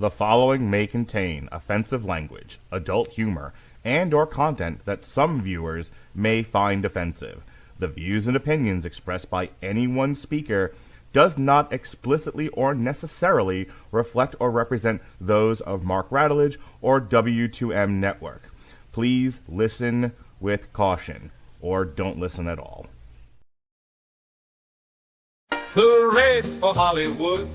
The following may contain offensive language, adult humor, and or content that some viewers may find offensive. The views and opinions expressed by any one speaker does not explicitly or necessarily reflect or represent those of Mark Radulich or W2M Network. Please listen with caution, or don't listen at all. Hooray for Hollywood,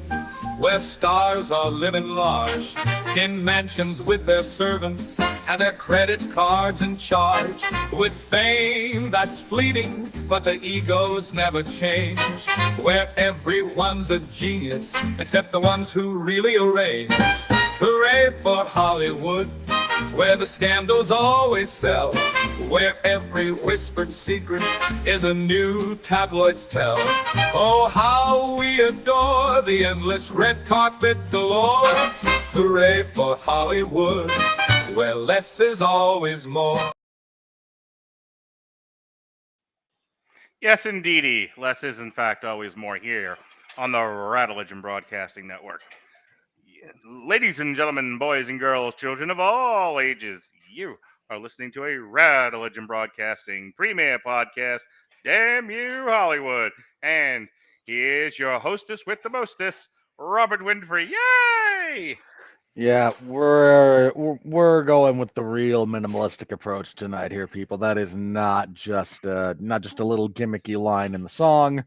where stars are living large, in mansions with their servants and their credit cards in charge, with fame that's fleeting, but the egos never change, where everyone's a genius, except the ones who really arrange. Hooray for Hollywood, where the scandals always sell, where every whispered secret is a new tabloid's tell. Oh, how we adore the endless red carpet galore. Hooray for Hollywood, where less is always more. Yes, indeedy. Less is, in fact, always more here on the Radulich Broadcasting Network. Ladies and gentlemen, boys and girls, children of all ages, you are listening to a Radulich Broadcasting premiere podcast, Damn You Hollywood. And here's your hostess with the mostess, Robert Winfrey. Yay! Yeah, we're going with the real minimalistic approach tonight here, people. That is not just a little gimmicky line in the song.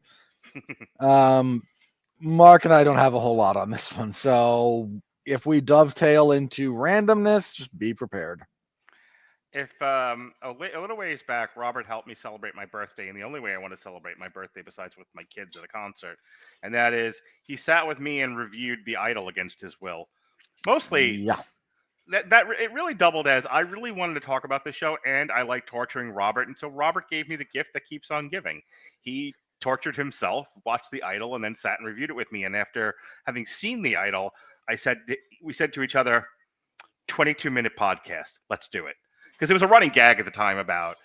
Mark and I don't have a whole lot on this one, so if we dovetail into randomness, just be prepared. If a little ways back, Robert helped me celebrate my birthday, and the only way I want to celebrate my birthday besides with my kids at a concert, and that is he sat with me and reviewed The Idol against his will. Mostly, Yeah. That it really doubled as I really wanted to talk about this show, and I like torturing Robert, and so Robert gave me the gift that keeps on giving. He tortured himself, watched The Idol, and then sat and reviewed it with me. And after having seen The Idol, we said to each other, 22-minute podcast, let's do it. Because it was a running gag at the time about,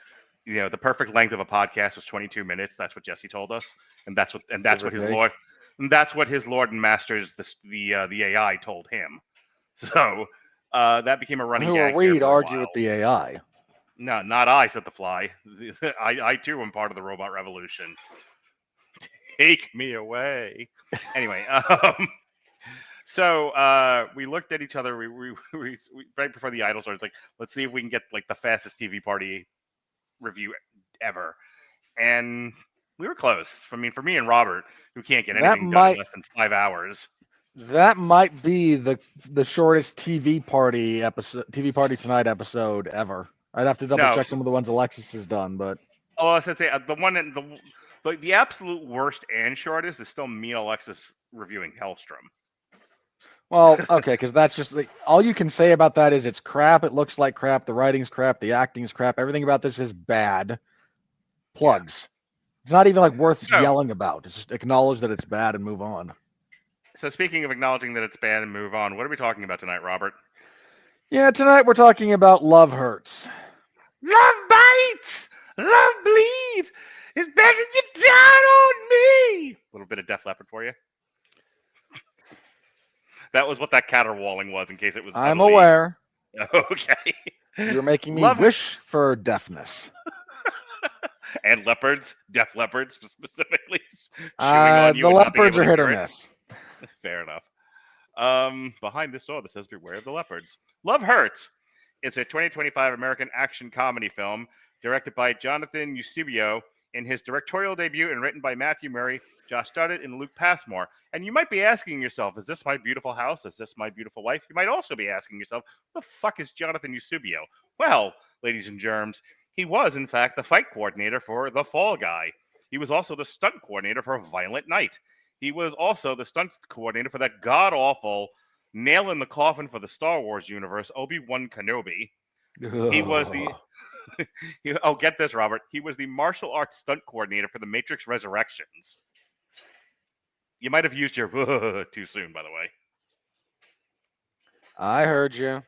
the perfect length of a podcast was 22 minutes. That's what Jesse told us, and that's what his lord and masters, the AI, told him. So that became a running gag. Who are we to argue with the AI? No, not I, said the fly. I too am part of the robot revolution. Take me away. Anyway, so we looked at each other. We right before the Idol started, like, let's see if we can get like the fastest TV party review ever. And we were close. I mean, for me and Robert, who can't get anything done in less than 5 hours. That might be the shortest TV Party Tonight episode ever. I'd have to double check some of the ones Alexis has done, but I should say the one in the absolute worst and shortest is still me and Alexis reviewing Hellstrom. Well, okay, because that's just all you can say about that is it's crap. It looks like crap. The writing's crap. The acting's crap. Everything about this is bad. Plugs. Yeah. It's not even worth yelling about. It's just acknowledge that it's bad and move on. So speaking of acknowledging that it's bad and move on, what are we talking about tonight, Robert? Yeah, tonight we're talking about Love Hurts. Love bites! Love bleeds! It's better to get down on me! A little bit of Def Leppard for you. That was what that caterwauling was, in case it was. I'm aware. Okay. You're making me wish for deafness. And leopards, Def Leppard specifically. The leopards are hit or miss. Fair enough. Behind this door that says beware of the leopards. Love Hurts. It's a 2025 American action comedy film directed by Jonathan Eusebio in his directorial debut and written by Matthew Murray, Josh Stoddard, and Luke Passmore. And you might be asking yourself, is this My Beautiful House? Is this My Beautiful Wife? You might also be asking yourself, what the fuck is Jonathan Eusebio? Well, ladies and germs, he was, in fact, the fight coordinator for The Fall Guy. He was also the stunt coordinator for Violent Night. He was also the stunt coordinator for that god-awful nail in the coffin for the Star Wars universe, Obi-Wan Kenobi. He was the... get this, Robert. He was the martial arts stunt coordinator for The Matrix Resurrections. You might have used your too soon, by the way. I heard you.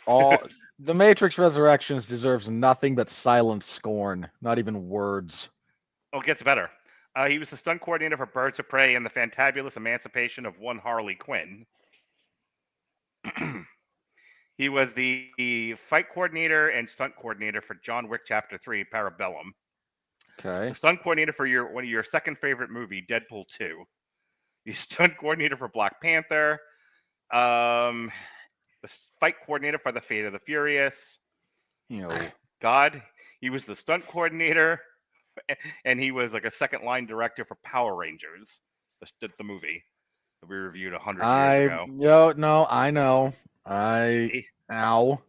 The Matrix Resurrections deserves nothing but silent scorn, not even words. Oh, it gets better. He was the stunt coordinator for Birds of Prey and the Fantabulous Emancipation of One Harley Quinn. He was the fight coordinator and stunt coordinator for John Wick Chapter 3, Parabellum. Okay. The stunt coordinator for one of your second favorite movie, Deadpool 2. The stunt coordinator for Black Panther. The fight coordinator for The Fate of the Furious. God, he was the stunt coordinator, and he was like a second line director for Power Rangers, the movie that we reviewed 100 years ago. No, I know. Ow.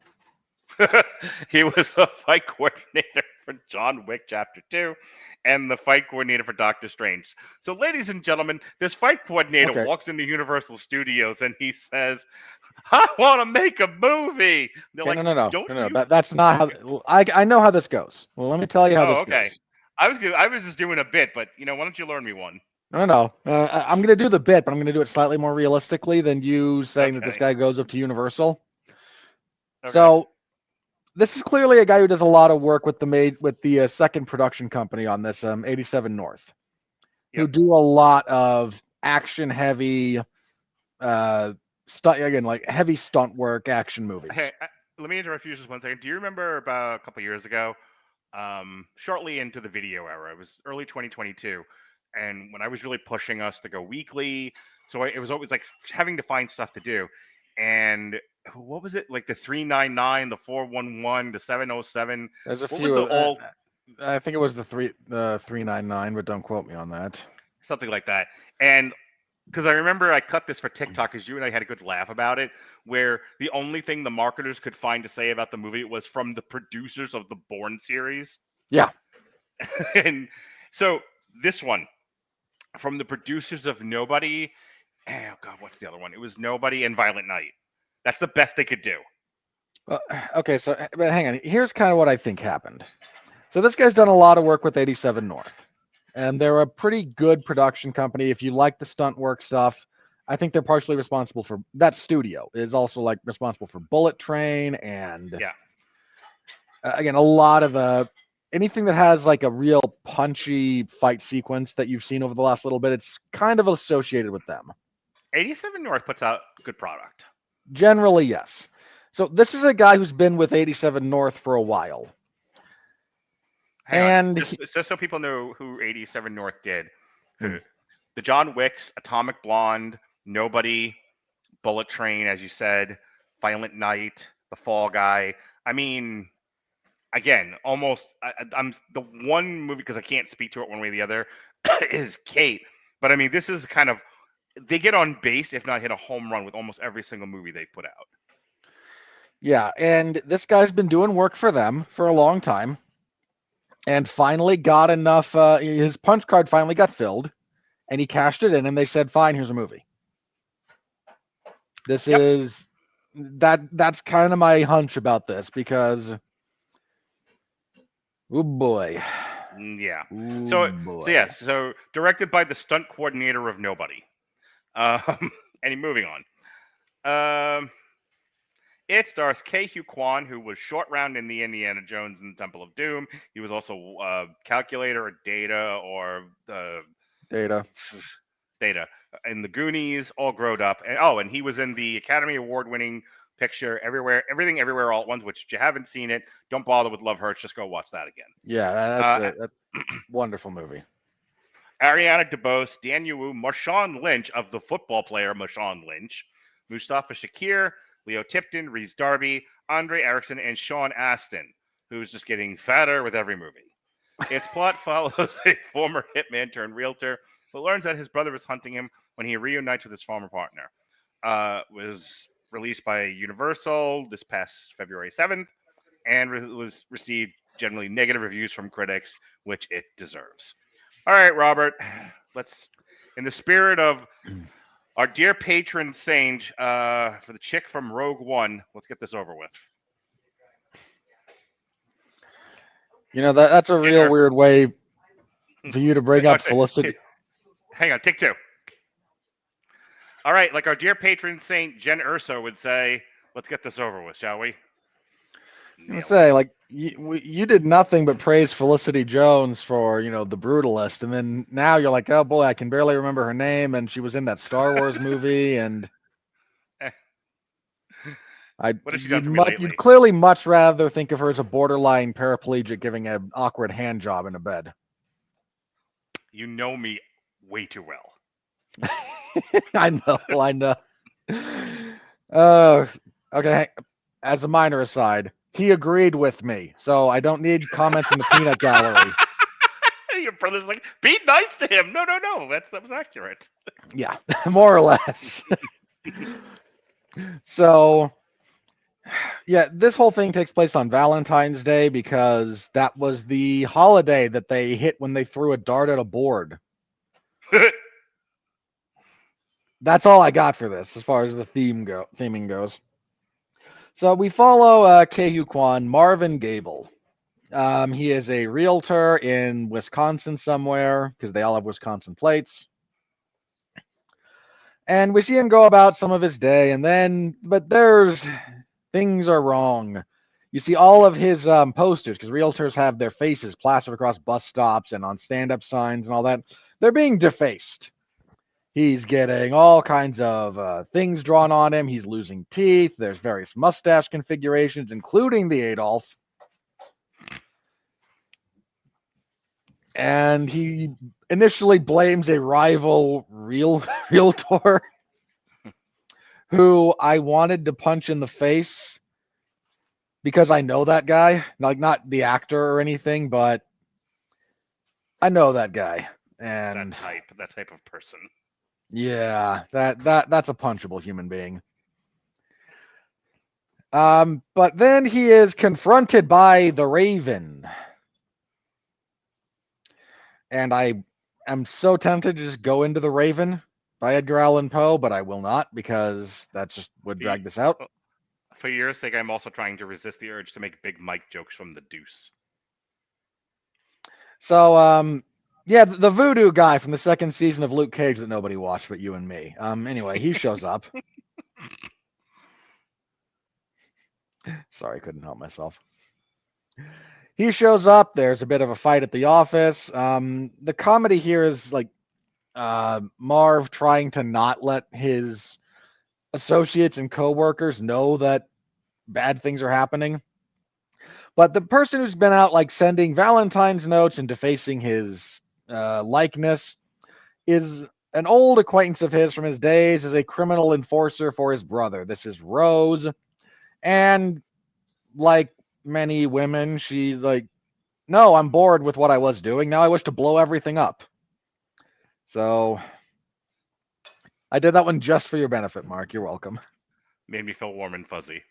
He was the fight coordinator for John Wick Chapter 2 and the fight coordinator for Doctor Strange. So, ladies and gentlemen, this fight coordinator walks into Universal Studios and he says, I want to make a movie. They're like, no. That's not how. I know how this goes. Well, let me tell you how this goes. I was just doing a bit, but why don't you learn me one? No. I'm going to do the bit, but I'm going to do it slightly more realistically than you saying that this guy goes up to Universal. Okay. So this is clearly a guy who does a lot of work with the second production company on this, 87 North, who do a lot of action heavy, heavy stunt work, action movies. Hey, let me interrupt you just 1 second. Do you remember about a couple years ago, shortly into the video era, it was early 2022, and when I was really pushing us to go weekly, so it was always like having to find stuff to do, and what was it, like the 399, the 411, the 707? There's a few. I think it was the 399, but don't quote me on that. Something like that. And because I remember I cut this for TikTok because you and I had a good laugh about it, where the only thing the marketers could find to say about the movie was from the producers of the Bourne series. Yeah. And so this one, from the producers of Nobody, oh God, what's the other one? It was Nobody and Violent Night. That's the best they could do. Okay, so but hang on. Here's kind of what I think happened. So this guy's done a lot of work with 87 North, and they're a pretty good production company. If you like the stunt work stuff, I think they're partially responsible for that. Studio is also like responsible for Bullet Train and again, a lot of anything that has like a real punchy fight sequence that you've seen over the last little bit. It's kind of associated with them. 87 North puts out good product. Generally, yes. So this is a guy who's been with 87 North for a while. Just so people know who 87 North did. The John Wicks, Atomic Blonde, Nobody, Bullet Train, as you said, Violent Night, The Fall Guy. I mean, again, almost I'm the one movie, because I can't speak to it one way or the other, is Kate. But I mean, this is kind of, they get on base, if not hit a home run with almost every single movie they've put out. Yeah, and this guy's been doing work for them for a long time, and finally got enough. His punch card finally got filled, and he cashed it in, and they said, "Fine, here's a movie." This is that's kind of my hunch about this, because, oh boy, yeah. Ooh, so boy. So directed by the stunt coordinator of Nobody. And moving on. It stars Ke Huy Quan, who was Short Round in the Indiana Jones and Temple of Doom. He was also Calculator or Data or Data in the Goonies, all grown up. And he was in the Academy Award-winning picture Everything Everywhere All at Once, which if you haven't seen it, don't bother with Love Hurts. Just go watch that again. Yeah, that's a wonderful movie. Ariana DeBose, Dan Yu, Marshawn Lynch of the football player Marshawn Lynch, Mustafa Shakir, Lio Tipton, Rhys Darby, André Eriksen, and Sean Astin, who's just getting fatter with every movie. Its plot follows a former hitman-turned-realtor who learns that his brother is hunting him when he reunites with his former partner. Was released by Universal this past February 7th and was received generally negative reviews from critics, which it deserves. All right, Robert, let's, in the spirit of our dear patron saint, for the chick from Rogue One, let's get this over with. You know, that's a real weird way for you to bring up Felicity. Hang on, take two. All right, like our dear patron saint Jen Urso would say, let's get this over with, shall we? I say, like, you did nothing but praise Felicity Jones for, The Brutalist, and then now you're like, oh boy, I can barely remember her name, and she was in that Star Wars movie, and What has she done for me lately? You'd clearly much rather think of her as a borderline paraplegic giving an awkward hand job in a bed. You know me way too well. I know. Okay. As a minor aside, he agreed with me, so I don't need comments from the peanut gallery. Your brother's like, be nice to him. No. That was accurate. Yeah, more or less. So, yeah, this whole thing takes place on Valentine's Day because that was the holiday that they hit when they threw a dart at a board. That's all I got for this as far as the theming goes. So we follow Ke Huy Quan, Marvin Gable. He is a realtor in Wisconsin somewhere because they all have Wisconsin plates. And we see him go about some of his day, but things are wrong. You see all of his posters, because realtors have their faces plastered across bus stops and on stand-up signs and all that. They're being defaced. He's getting all kinds of things drawn on him. He's losing teeth. There's various mustache configurations, including the Adolf. And he initially blames a rival realtor who I wanted to punch in the face because I know that guy. Like, not the actor or anything, but I know that guy. And that type of person. Yeah, that's a punchable human being. But then he is confronted by the Raven. And I am so tempted to just go into The Raven by Edgar Allan Poe, but I will not because that just would drag this out. For your sake, I'm also trying to resist the urge to make Big Mike jokes from The Deuce. So, yeah, the voodoo guy from the second season of Luke Cage that nobody watched but you and me. Anyway, he shows up. Sorry, couldn't help myself. He shows up. There's a bit of a fight at the office. The comedy here is like Marv trying to not let his associates and coworkers know that bad things are happening. But the person who's been out like sending Valentine's notes and defacing his likeness is an old acquaintance of his from his days as a criminal enforcer for his brother. This is Rose. And like many women, she's like, no, I'm bored with what I was doing. Now I wish to blow everything up. So I did that one just for your benefit, Mark. You're welcome. Made me feel warm and fuzzy.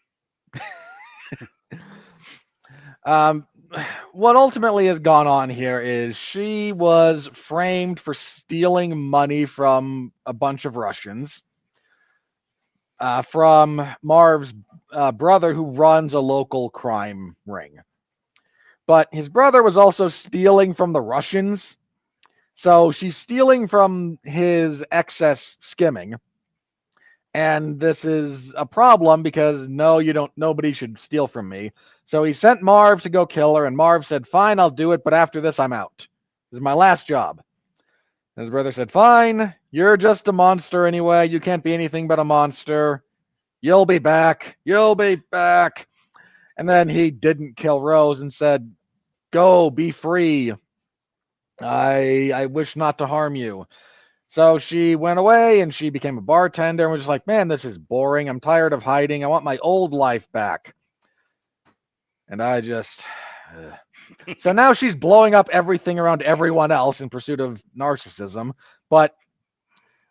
What ultimately has gone on here is she was framed for stealing money from a bunch of Russians from Marv's brother, who runs a local crime ring. But his brother was also stealing from the Russians. So she's stealing from his excess skimming. And this is a problem because nobody should steal from me. So he sent Marv to go kill her, and Marv said, fine, I'll do it, but after this, I'm out. This is my last job. And his brother said, fine, you're just a monster anyway. You can't be anything but a monster. You'll be back. You'll be back. And then he didn't kill Rose and said, go, be free. I wish not to harm you. So she went away and she became a bartender and was just like, man, this is boring. I'm tired of hiding. I want my old life back. And I just... So now she's blowing up everything around everyone else in pursuit of narcissism. But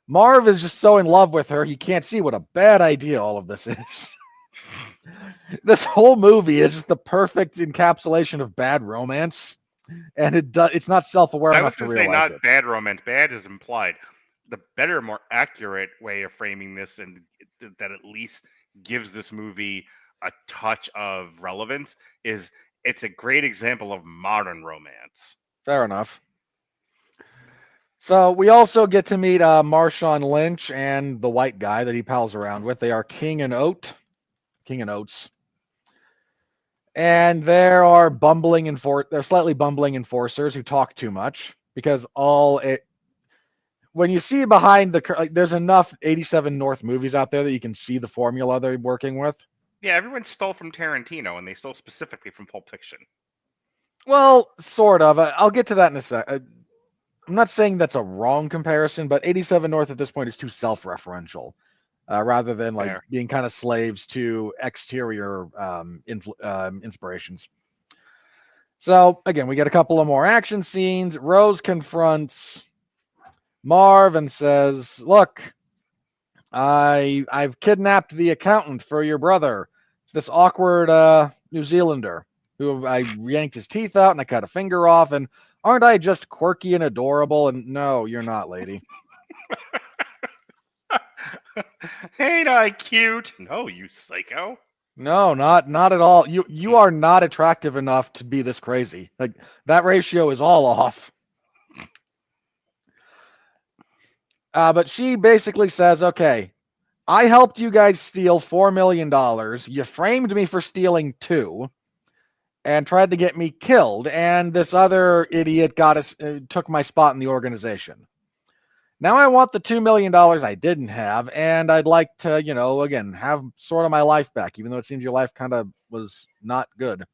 Marv is just so in love with her, he can't see what a bad idea all of this is. This whole movie is just the perfect encapsulation of bad romance. And it's not self-aware enough to realize it. I was going to say not bad romance. Bad is implied. The better, more accurate way of framing this, and that at least gives this movie a touch of relevance, is it's a great example of modern romance. Fair enough. So we also get to meet Marshawn Lynch and the white guy that he pals around with. They are King and Oates. And there are they're slightly bumbling enforcers who talk too much because when you see behind there's enough 87 North movies out there that you can see the formula they're working with. Yeah, everyone stole from Tarantino, and they stole specifically from Pulp Fiction. Well, sort of. I'll get to that in a sec. I'm not saying that's a wrong comparison, but 87 North at this point is too self-referential, rather than like Fair. being kind of slaves to exterior inspirations. So again, we get a couple of more action scenes. Rose confronts Marv and says, "Look, I've kidnapped the accountant for your brother. It's this awkward New Zealander who I yanked his teeth out and I cut a finger off. And aren't I just quirky and adorable? And no, you're not, lady. Ain't I cute? No, you psycho. No, not at all. You are not attractive enough to be this crazy. Like that ratio is all off." But she basically says, "Okay, I helped you guys steal $4 million. You framed me for stealing 2 and tried to get me killed. And this other idiot took my spot in the organization. Now I want the $2 million I didn't have. And I'd like to, again, have sort of my life back, even though it seems your life kind of was not good."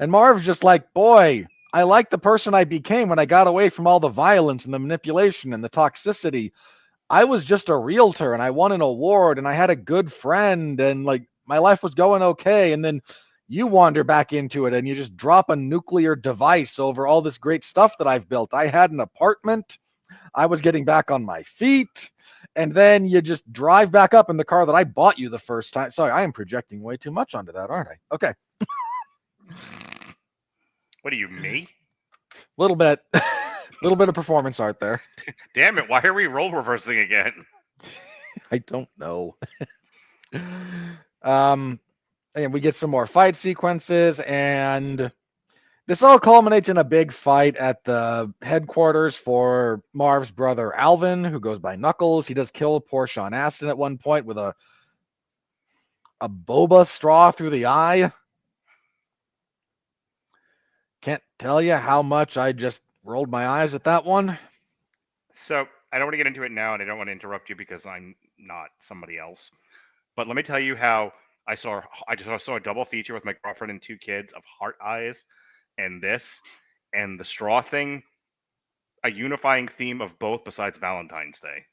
And Marv's just like, "Boy, I like the person I became when I got away from all the violence and the manipulation and the toxicity. I was just a realtor and I won an award and I had a good friend and like my life was going okay. And then you wander back into it and you just drop a nuclear device over all this great stuff that I've built. I had an apartment. I was getting back on my feet. And then you just drive back up in the car that I bought you the first time." Sorry, I am projecting way too much onto that, aren't I? Okay. What are you, me? Little bit. Little bit of performance art there. Damn it, why are we role reversing again? I don't know. And we get some more fight sequences, and this all culminates in a big fight at the headquarters for Marv's brother Alvin, who goes by Knuckles. He does kill poor Sean Astin at one point with a boba straw through the eye. Can't tell you how much I just rolled my eyes at that one. So, I don't want to get into it now, and I don't want to interrupt you because I'm not somebody else. But let me tell you how I saw a double feature with my girlfriend and 2 kids of Heart Eyes and this, and the straw thing, a unifying theme of both besides Valentine's Day.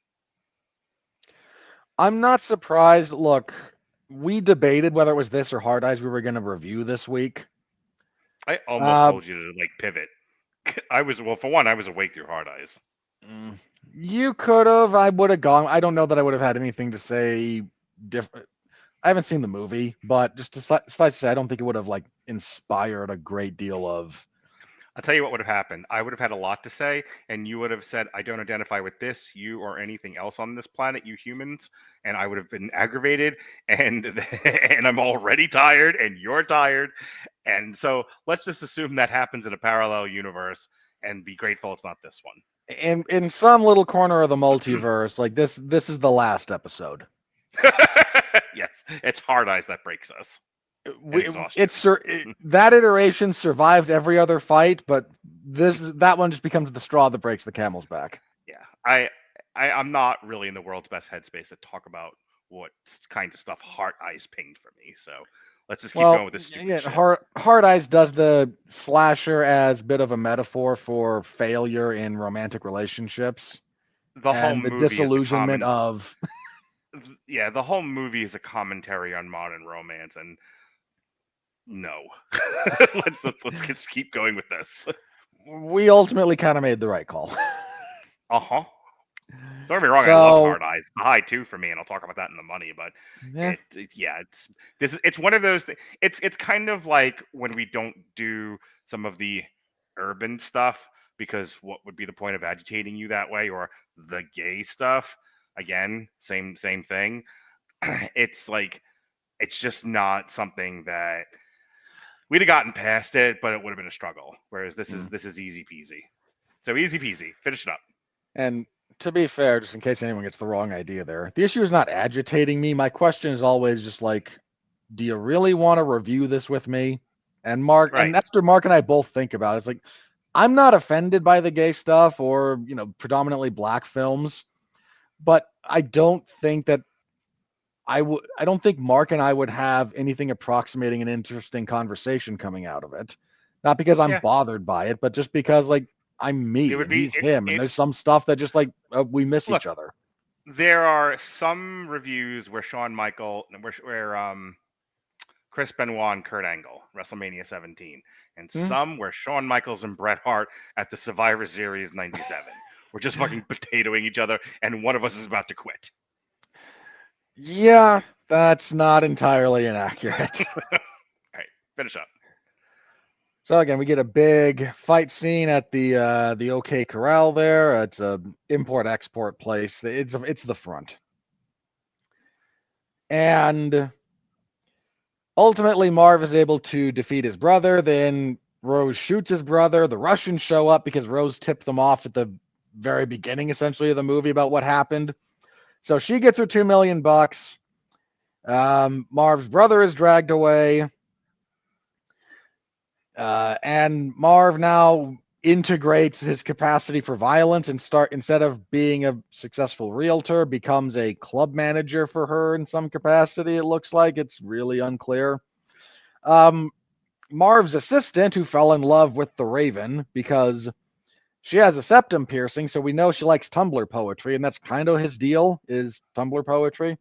I'm not surprised. Look, we debated whether it was this or Hard Eyes we were going to review this week. I almost told you to like pivot. I was awake through Hard Eyes. You could have. I would have gone. I don't know that I would have had anything to say different. I haven't seen the movie, but just to suffice to say, I don't think it would have like inspired a great deal of. I'll tell you what would have happened. I would have had a lot to say, and you would have said, "I don't identify with this, you, or anything else on this planet, you humans." And I would have been aggravated, and and I'm already tired, and you're tired, and so let's just assume that happens in a parallel universe, and be grateful it's not this one. In some little corner of the multiverse, like this is the last episode. Yes, it's Hard Eyes that breaks us. That iteration survived every other fight, but that one just becomes the straw that breaks the camel's back. Yeah, I'm not really in the world's best headspace to talk about what kind of stuff Heart Eyes pinged for me. So let's just keep going with this stupid shit. Hard Eyes does the slasher as a bit of a metaphor for failure in romantic relationships. The whole movie disillusionment of. Yeah, the whole movie is a commentary on modern romance, and no. let's just keep going with this. We ultimately kind of made the right call. Uh-huh. Don't get me wrong, I love Hard Eyes. The high too for me, and I'll talk about that in the money, but it's one of those things. It's kind of like when we don't do some of the urban stuff, because what would be the point of agitating you that way, or the gay stuff? Again, same thing. It's like, it's just not something that we'd have gotten past it, but it would have been a struggle. Whereas this is easy peasy. So easy peasy. Finish it up. And to be fair, just in case anyone gets the wrong idea there, the issue is not agitating me. My question is always just like, do you really want to review this with me? And Mark, right. And that's what Mark and I both think about it. It's like, I'm not offended by the gay stuff or, predominantly black films, but I don't think that I don't think Mark and I would have anything approximating an interesting conversation coming out of it. Not because I'm Yeah. bothered by it, but just because like I'm me It would and be he's him, and it there's some stuff that just like we miss look, each other. there are some reviews where Chris Benoit and Kurt Angle, WrestleMania 17, and some where Shawn Michaels and Bret Hart at the Survivor Series 97. We're just fucking potatoing each other, and one of us is about to quit. Yeah, that's not entirely inaccurate. All right, finish up. So again, we get a big fight scene at the OK Corral there. It's a import-export place. It's the front. And ultimately, Marv is able to defeat his brother. Then Rose shoots his brother. The Russians show up because Rose tipped them off at the very beginning, essentially, of the movie about what happened. So she gets her $2 million. Marv's brother is dragged away. And Marv now integrates his capacity for violence and instead of being a successful realtor, becomes a club manager for her in some capacity. It looks like it's really unclear. Marv's assistant, who fell in love with the Raven because she has a septum piercing, so we know she likes Tumblr poetry, and that's kind of his deal, is Tumblr poetry.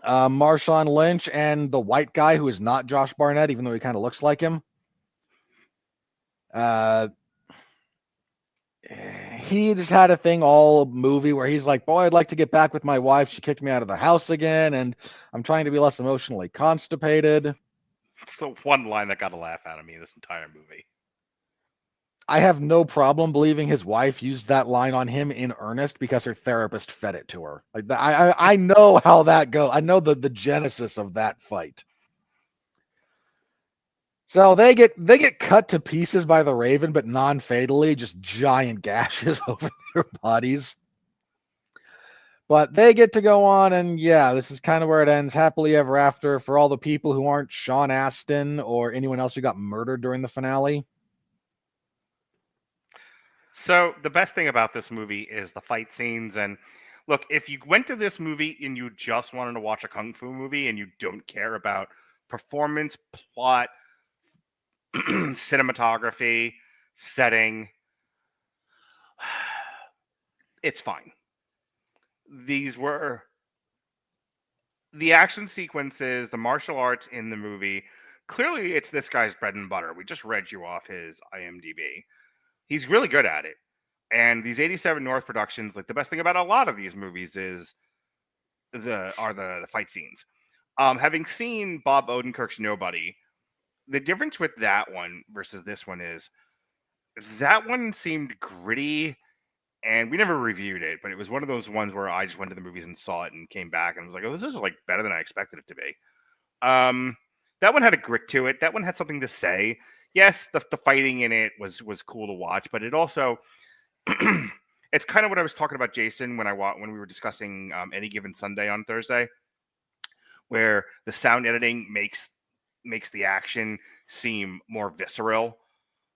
Marshawn Lynch and the white guy who is not Josh Barnett, even though he kind of looks like him. He just had a thing all movie where he's like, boy, I'd like to get back with my wife. She kicked me out of the house again, and I'm trying to be less emotionally constipated. It's the one line that got a laugh out of me this entire movie. I have no problem believing his wife used that line on him in earnest because her therapist fed it to her. Like I know how that goes. I know the genesis of that fight. So they get cut to pieces by the Raven, but non-fatally, just giant gashes over their bodies. But they get to go on, and yeah, this is kind of where it ends. Happily ever after for all the people who aren't Sean Astin or anyone else who got murdered during the finale. So the best thing about this movie is the fight scenes. And look, if you went to this movie and you just wanted to watch a kung fu movie and you don't care about performance, plot, cinematography, setting, it's fine. These were the action sequences, the martial arts in the movie. Clearly, it's this guy's bread and butter. We just read you off his IMDb. He's really good at it. And these 87 North productions, like the best thing about a lot of these movies is the fight scenes. Having seen Bob Odenkirk's Nobody, the difference with that one versus this one is that one seemed gritty, and we never reviewed it, but it was one of those ones where I just went to the movies and saw it and came back and was like, oh, this is like better than I expected it to be. That one had a grit to it. That one had something to say. Yes, the fighting in it was cool to watch, but it also it's kind of what I was talking about, Jason, when we were discussing Any Given Sunday on Thursday, where the sound editing makes the action seem more visceral.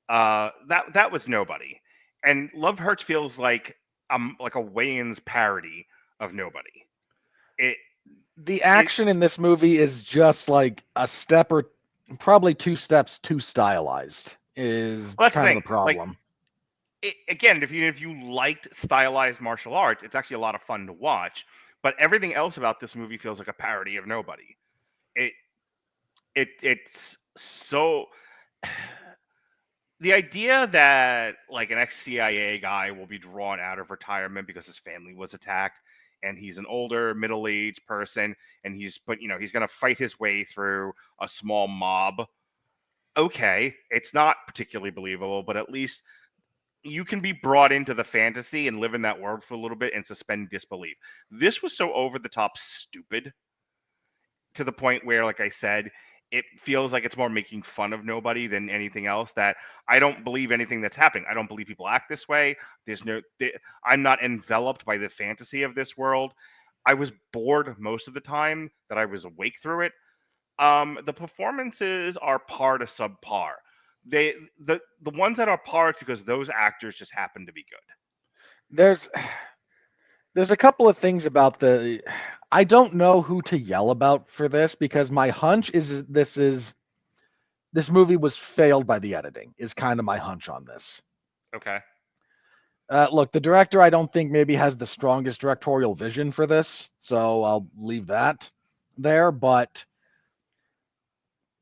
That was Nobody, and Love Hurts feels like a Wayans parody of Nobody. The action in this movie is just like a step or probably two steps too stylized. Is kind of the problem. Again, if you liked stylized martial arts, it's actually a lot of fun to watch. But everything else about this movie feels like a parody of Nobody. It's so the idea that like an ex-CIA guy will be drawn out of retirement because his family was attacked, and he's an older middle-aged person, and he's going to fight his way through a small mob. Okay, it's not particularly believable, but at least you can be brought into the fantasy and live in that world for a little bit and suspend disbelief. This was so over the top stupid to the point where, like I said, it feels like it's more making fun of Nobody than anything else, that I don't believe anything that's happening. I don't believe people act this way. I'm not enveloped by the fantasy of this world. I was bored most of the time that I was awake through it. The performances are par to subpar. The ones that are par because those actors just happen to be good. There's a couple of things about I don't know who to yell about for this because my hunch is this movie was failed by the editing. Is kind of my hunch on this. Okay. Look, the director I don't think maybe has the strongest directorial vision for this, so I'll leave that there. But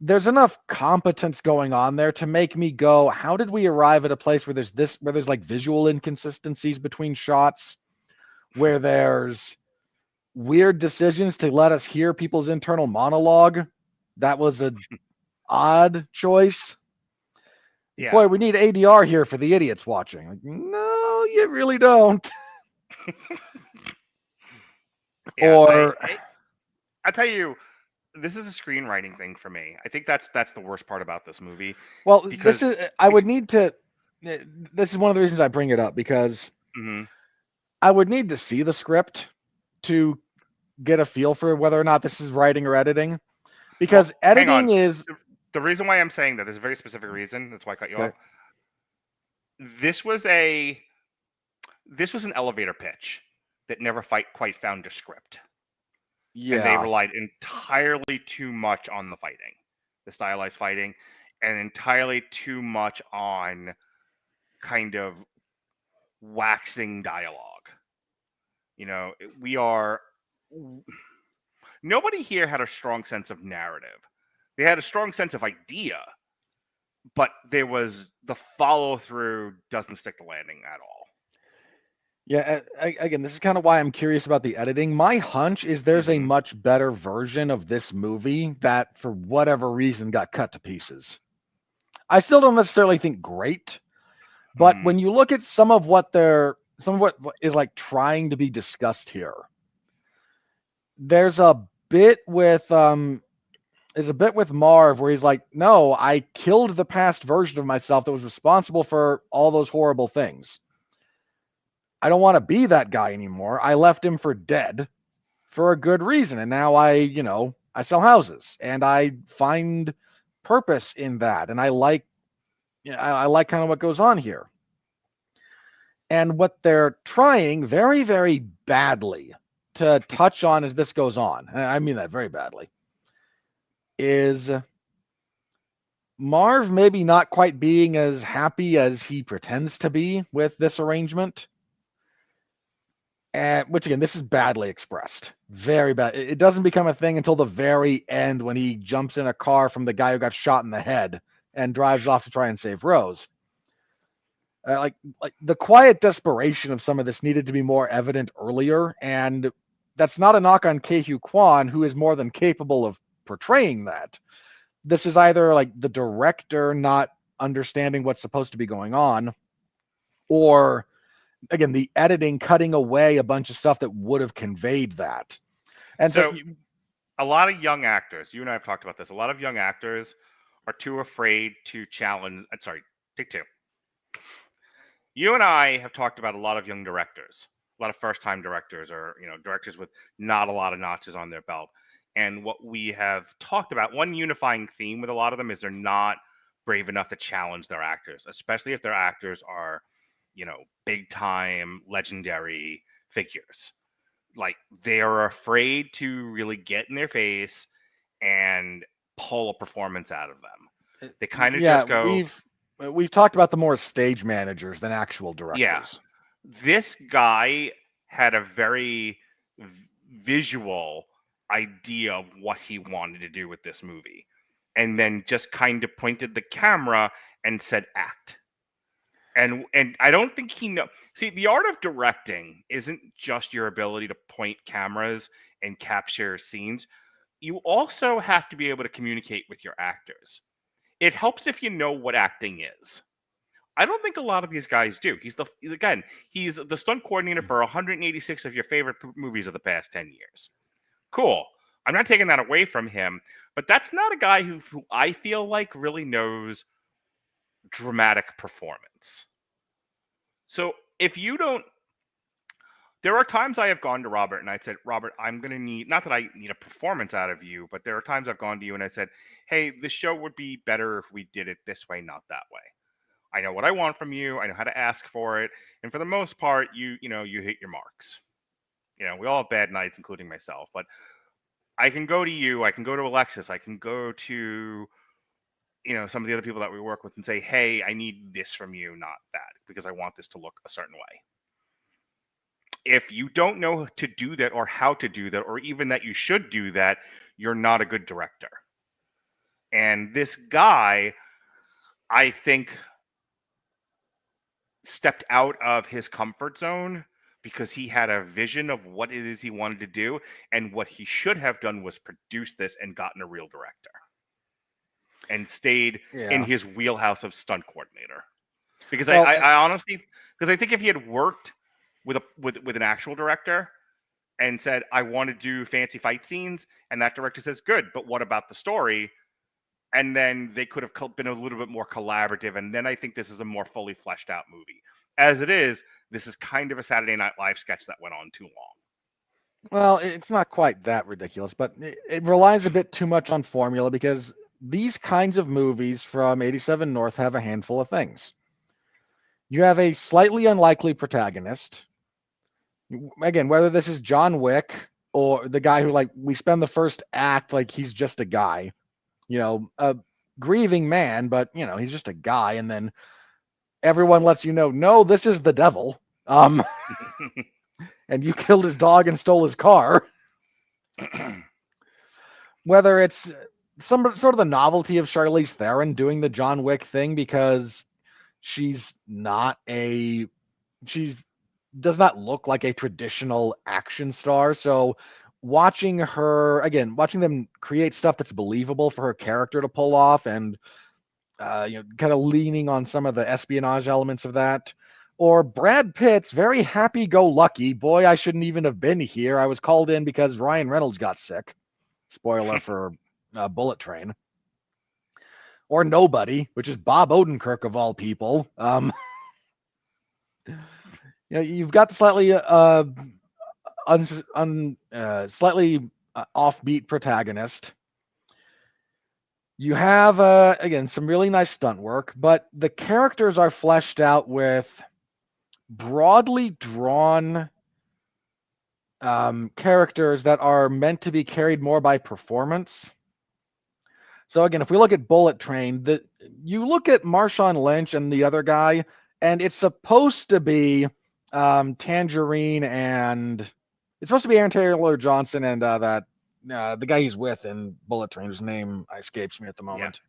there's enough competence going on there to make me go, how did we arrive at a place where there's like visual inconsistencies between shots, where there's weird decisions to let us hear people's internal monologue? That was an odd choice. Yeah. Boy, we need ADR here for the idiots watching. Like, no, you really don't. Yeah, Or I tell you, this is a screenwriting thing for me. I think that's the worst part about this movie. well, because this is I would need to. This is one of the reasons I bring it up because Mhm. I would need to see the script to get a feel for whether or not this is writing or editing. Because Well, hang on. editing is The reason why I'm saying that, there's a very specific reason. That's why I cut you Okay. off. This was an elevator pitch that never quite found a script. And they yeah. relied entirely too much on the fighting, the stylized fighting, and entirely too much on kind of waxing dialogue. You know, nobody here had a strong sense of narrative. They had a strong sense of idea, but the follow through doesn't stick the landing at all. Yeah, again, this is kind of why I'm curious about the editing. My hunch is there's a Mhm. much better version of this movie that, for whatever reason, got cut to pieces. I still don't necessarily think great, but Mhm. when you look at some of what is like trying to be discussed here, there's a bit with Marv where he's like, "No, I killed the past version of myself that was responsible for all those horrible things. I don't want to be that guy anymore. I left him for dead for a good reason. And now I sell houses and I find purpose in that. And I like kind of what goes on here. And what they're trying very, very badly to touch on as this goes on, and I mean that very badly, is Marv maybe not quite being as happy as he pretends to be with this arrangement. And which again, this is badly expressed. Very bad. It doesn't become a thing until the very end when he jumps in a car from the guy who got shot in the head and drives off to try and save Rose. Like the quiet desperation of some of this needed to be more evident earlier, and that's not a knock on Ke Huy Quan, who is more than capable of portraying that. This is either like the director not understanding what's supposed to be going on, or again, the editing cutting away a bunch of stuff that would have conveyed that. And so a lot of young actors, you and I have talked about this, a lot of young actors are too afraid to challenge. Sorry, take two. You and I have talked about a lot of young directors, a lot of first-time directors, or directors with not a lot of notches on their belt. And what we have talked about, one unifying theme with a lot of them is they're not brave enough to challenge their actors, especially if their actors are, big time, legendary figures. Like, they are afraid to really get in their face and pull a performance out of them. They kind of just go, we've talked about the more stage managers than actual directors. yeah. This guy had a very visual idea of what he wanted to do with this movie, and then just kind of pointed the camera and said act. And I don't think he know. See, the art of directing isn't just your ability to point cameras and capture scenes. You also have to be able to communicate with your actors. It helps if you know what acting is. I don't think a lot of these guys do. He's the stunt coordinator for 186 of your favorite movies of the past 10 years. Cool. I'm not taking that away from him, but that's not a guy who I feel like really knows dramatic performance. So if you don't, there are times I have gone to Robert and I said, Robert, I'm going to need, not that I need a performance out of you, but there are times I've gone to you and I said, hey, the show would be better if we did it this way, not that way. I know what I want from you. I know how to ask for it. And for the most part, you hit your marks. We all have bad nights, including myself. But I can go to you, I can go to Alexis, I can go to some of the other people that we work with and say, hey, I need this from you, not that, because I want this to look a certain way. If you don't know to do that or how to do that, or even that you should do that, you're not a good director. And this guy, I think, stepped out of his comfort zone because he had a vision of what it is he wanted to do, and what he should have done was produce this and gotten a real director and stayed in his wheelhouse of stunt coordinator. Because I honestly, because I think if he had worked with an actual director and said, I want to do fancy fight scenes, and that director says, good, but what about the story? And then they could have been a little bit more collaborative, and then I think this is a more fully fleshed out movie. As it is, this is kind of a Saturday Night Live sketch that went on too long. Well, it's not quite that ridiculous, but it relies a bit too much on formula, because these kinds of movies from 87 North have a handful of things. You have a slightly unlikely protagonist. Again, whether this is John Wick or the guy who, like, we spend the first act like he's just a guy, a grieving man, but he's just a guy, and then everyone lets no, this is the devil. And you killed his dog and stole his car. Whether it's some sort of the novelty of Charlize Theron doing the John Wick thing, because she does not look like a traditional action star. So watching them create stuff that's believable for her character to pull off, and kind of leaning on some of the espionage elements of that. Or Brad Pitt's very happy-go-lucky, boy, I shouldn't even have been here. I was called in because Ryan Reynolds got sick. Spoiler for Bullet Train. Or Nobody, which is Bob Odenkirk of all people. You've got the slightly slightly offbeat protagonist. You have again some really nice stunt work, but the characters are fleshed out with broadly drawn characters that are meant to be carried more by performance. So again, if we look at Bullet Train, you look at Marshawn Lynch and the other guy, and it's supposed to be Tangerine, and it's supposed to be Aaron Taylor Johnson and the guy he's with in Bullet Train, whose name escapes me at the moment. Yeah.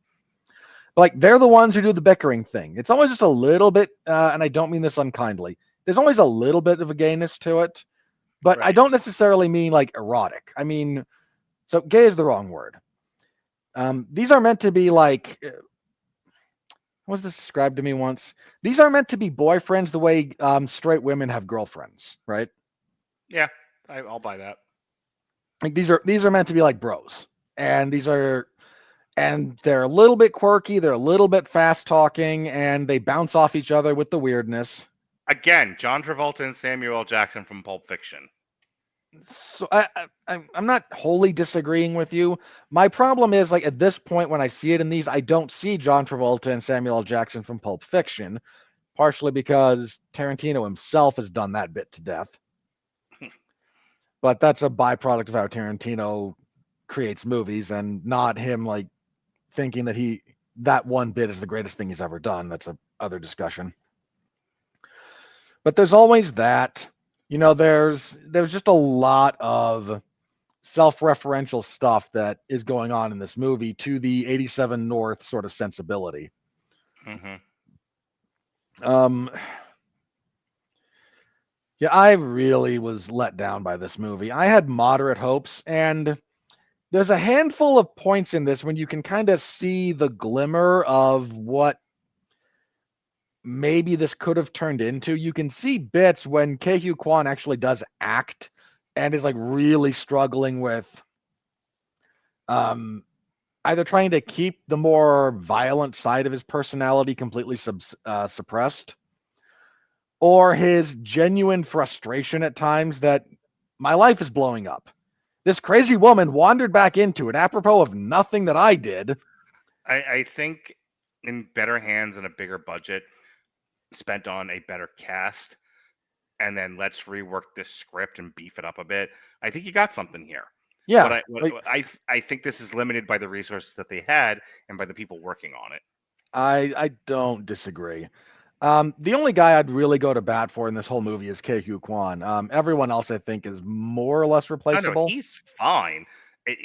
Like, they're the ones who do the bickering thing. It's always just a little bit, and I don't mean this unkindly, there's always a little bit of a gayness to it, but right. I don't necessarily mean like erotic. I mean, so gay is the wrong word. These are meant to be like, what was this described to me once? These are meant to be boyfriends the way straight women have girlfriends, right? Yeah, I'll buy that. Like, these are meant to be like bros, and they're a little bit quirky, they're a little bit fast talking, and they bounce off each other with the weirdness. Again, John Travolta and Samuel L. Jackson from Pulp Fiction. So I'm not wholly disagreeing with you. My problem is, like, at this point when I see it in these, I don't see John Travolta and Samuel L. Jackson from Pulp Fiction, partially because Tarantino himself has done that bit to death. But that's a byproduct of how Tarantino creates movies, and not him like thinking that that one bit is the greatest thing he's ever done. That's a other discussion. But there's always that. There's just a lot of self-referential stuff that is going on in this movie to the 87 North sort of sensibility. Mm-hmm. Yeah, I really was let down by this movie. I had moderate hopes, and there's a handful of points in this when you can kind of see the glimmer of what maybe this could have turned into. You can see bits when Ke Huy Quan actually does act and is like really struggling with either trying to keep the more violent side of his personality completely suppressed, or his genuine frustration at times that my life is blowing up. This crazy woman wandered back into it apropos of nothing that I did. I think in better hands and a bigger budget, spent on a better cast, and then let's rework this script and beef it up a bit. I think you got something here. Yeah. But I think this is limited by the resources that they had and by the people working on it. I don't disagree. The only guy I'd really go to bat for in this whole movie is Ke Huy Quan. Everyone else I think is more or less No, replaceable. he's fine.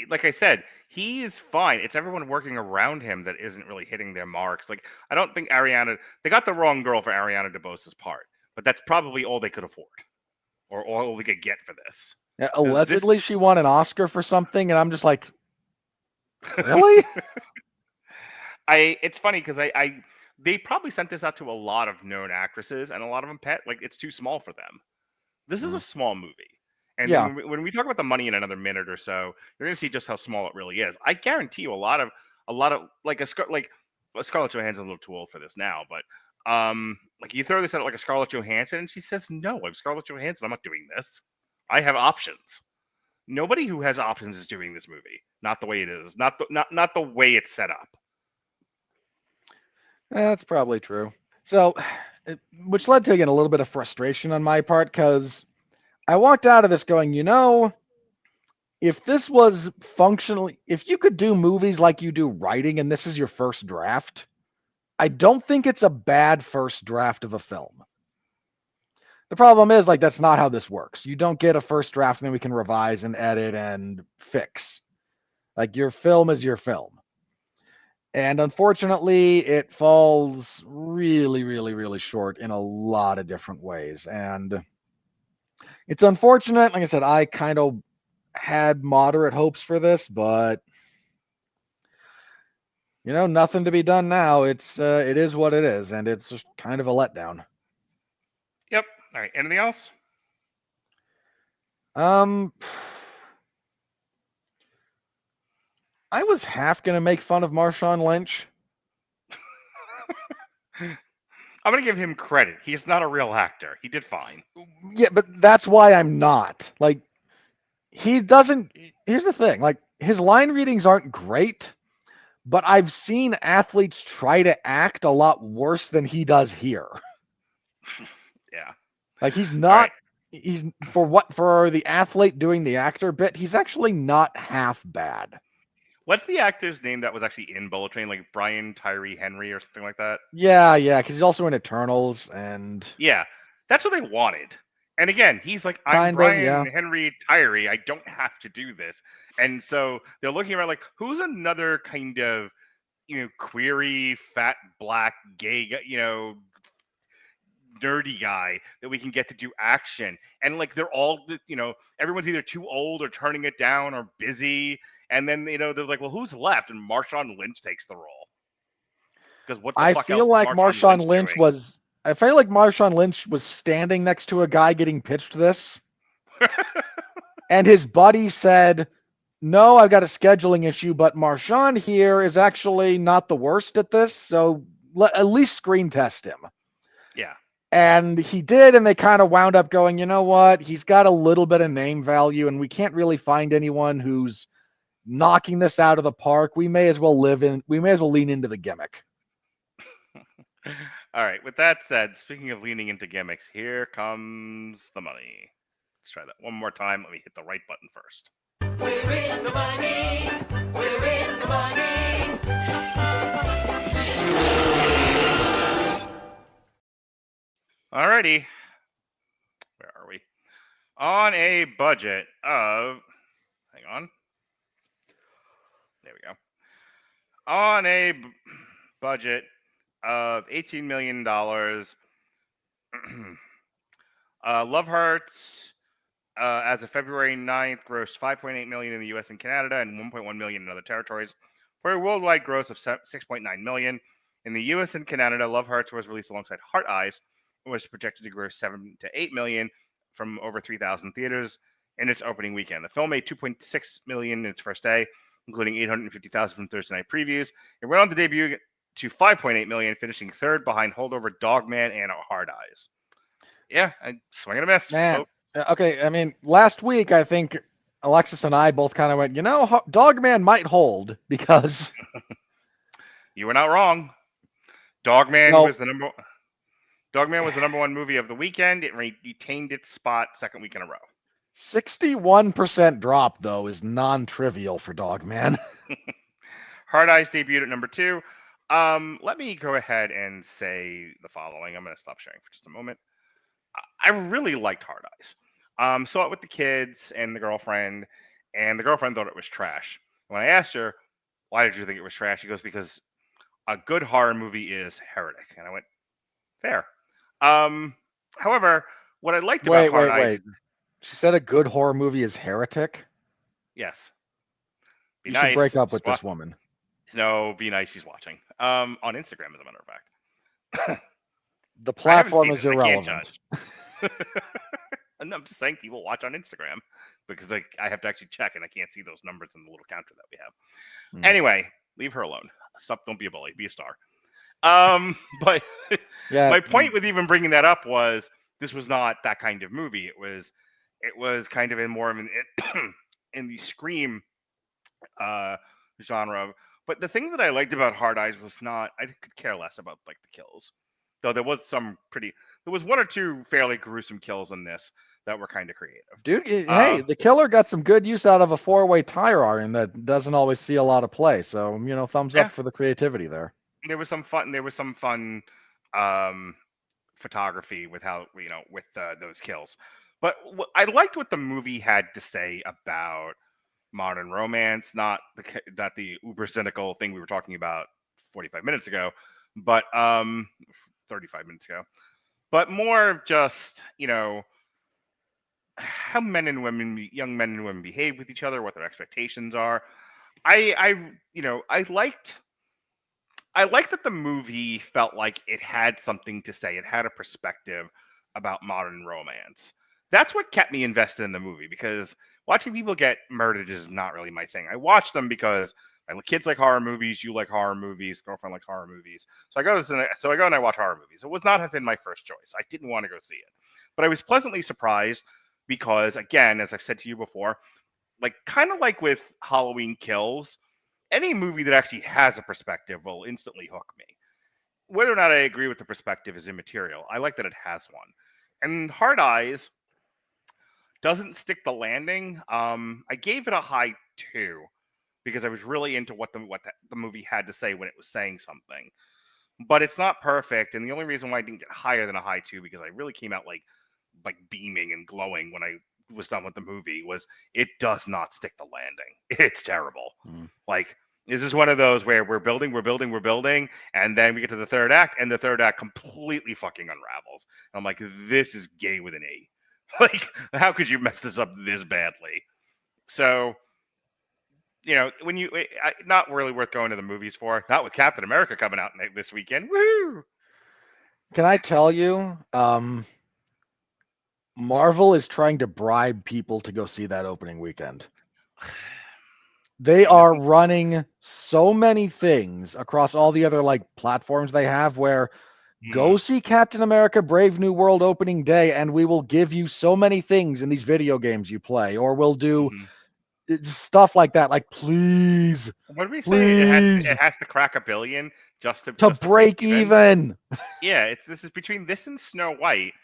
Like I said, he is fine. It's everyone working around him that isn't really hitting their marks. Like, I don't think they got the wrong girl for Ariana DeBose's part, but that's probably all they could afford, or all we could get for this. Yeah, allegedly, she won an Oscar for something, and I'm just like, really? It's funny because they probably sent this out to a lot of known actresses, and a lot of them like it's too small for them. This is a small movie. And Yeah. when we talk about the money in another minute or so, you're gonna see just how small it really is. I guarantee you, a lot of like Scarlett Johansson's a little too old for this now, but like you throw this at like a Scarlett Johansson, and she says, "No, I'm Scarlett Johansson. I'm not doing this. I have options." Nobody who has options is doing this movie. Not the way it is. Not the way it's set up. That's probably true. So, which led to, again, a little bit of frustration on my part, because I walked out of this going, if this was functionally, if you could do movies like you do writing and this is your first draft, I don't think it's a bad first draft of a film. The problem is, like, that's not how this works. You don't get a first draft and then we can revise and edit and fix. Like, your film is your film. And unfortunately, it falls really, really, really short in a lot of different ways. And it's unfortunate. Like I said, I kind of had moderate hopes for this, but nothing to be done now. It is what it is, and it's just kind of a letdown. Yep. All right. Anything else? I was half gonna make fun of Marshawn Lynch. I'm going to give him credit. He's not a real actor. He did fine. Yeah, but that's why I'm not. Like, he doesn't. Here's the thing. Like, his line readings aren't great, but I've seen athletes try to act a lot worse than he does here. Yeah. Like, he's not. Right. He's for the athlete doing the actor bit. He's actually not half bad. What's the actor's name that was actually in Bullet Train? Like Brian Tyree Henry or something like that? Yeah, because he's also in Eternals, and yeah, that's what they wanted. And again, he's like, I'm Brian Henry Tyree. I don't have to do this. And so they're looking around like, who's another kind of, query, fat, black, gay, nerdy guy that we can get to do action. And like, they're all, everyone's either too old or turning it down or busy. And then, they're like, well, who's left? And Marshawn Lynch takes the role. Because what the I fuck feel else like is Marshawn Lynch was. I feel like Marshawn Lynch was standing next to a guy getting pitched this, and his buddy said, "No, I've got a scheduling issue, but Marshawn here is actually not the worst at this, so at least screen test him." Yeah. And he did, and they kind of wound up going, you know what? He's got a little bit of name value, and we can't really find anyone who's knocking this out of the park. We may as well lean into the gimmick. All right. With that said, speaking of leaning into gimmicks, here comes the money. Let's try that one more time. Let me hit the right button first. We're in the money. We're in the money. Alrighty. Where are we? On a budget of... Hang on. There we go. On a budget of $18 million, Love Hurts, as of February 9th, grossed $5.8 million in the U.S. and Canada and $1.1 million in other territories, for a worldwide gross of $6.9 million. In the U.S. and Canada, Love Hurts was released alongside Heart Eyes, and was projected to gross $7 to $8 million from over 3,000 theaters in its opening weekend. The film made $2.6 million in its first day, including $850,000 from Thursday night previews. It went on to debut to $5.8 million, finishing third behind holdover Dogman and Hard Eyes. Yeah, I swing and a miss. Man, okay, I mean, last week I think Alexis and I both kind of went, Dogman might hold because... You were not wrong. Dogman Dogman was the #1 movie of the weekend. It retained its spot second week in a row. 61% drop, though, is non-trivial for Dogman. Hard Eyes debuted at #2. Let me go ahead and say the following. I'm going to stop sharing for just a moment. I really liked Hard Eyes. Saw it with the kids and the girlfriend thought it was trash. When I asked her, why did you think it was trash? She goes, because a good horror movie is Heretic. And I went, fair. However, what I liked about Hard Eyes... She said a good horror movie is Heretic? Yes. You should break up with this woman. No, be nice. She's watching. On Instagram, as a matter of fact. The platform is irrelevant. And I'm just saying people watch on Instagram because I have to actually check and I can't see those numbers in the little counter that we have. Anyway, leave her alone. Stop. Don't be a bully. Be a star. But my point with even bringing that up was this was not that kind of movie. It was kind of more of in the Scream genre. But the thing that I liked about Hard Eyes was I could care less about like the kills. Though there was one or two fairly gruesome kills in this that were kind of creative. Dude, hey, the killer got some good use out of a 4-way tire iron that doesn't always see a lot of play. So, thumbs up for the creativity there. There was some fun photography with how, with those kills. But I liked what the movie had to say about modern romance, not the uber cynical thing we were talking about 45 minutes ago, but 35 minutes ago, but more just, how young men and women behave with each other, what their expectations are. I liked that the movie felt like it had something to say. It had a perspective about modern romance. That's what kept me invested in the movie, because watching people get murdered is not really my thing. I watch them because my kids like horror movies, you like horror movies, girlfriend likes horror movies. So I go and I watch horror movies. It would not have been my first choice. I didn't want to go see it. But I was pleasantly surprised because, again, as I've said to you before, kind of like with Halloween Kills, any movie that actually has a perspective will instantly hook me. Whether or not I agree with the perspective is immaterial. I like that it has one. And Hard Eyes doesn't stick the landing. I gave it a high 2 because I was really into what the movie had to say when it was saying something. But it's not perfect, and the only reason why I didn't get higher than a high 2, because I really came out like beaming and glowing when I was done with the movie, was it does not stick the landing. It's terrible. This is one of those where we're building, and then we get to the third act, and the third act completely fucking unravels. And I'm like, this is gay with an A. How could you mess this up this badly? So, when not really worth going to the movies for. Not with Captain America coming out this weekend. Woo! Can I tell you, Marvel is trying to bribe people to go see that opening weekend. They are running so many things across all the other platforms they have where go see Captain America Brave New World opening day and we will give you so many things in these video games you play, or we'll do stuff like that. Please. What did we say? It has to crack $1 billion just to break even. Yeah, this is between this and Snow White.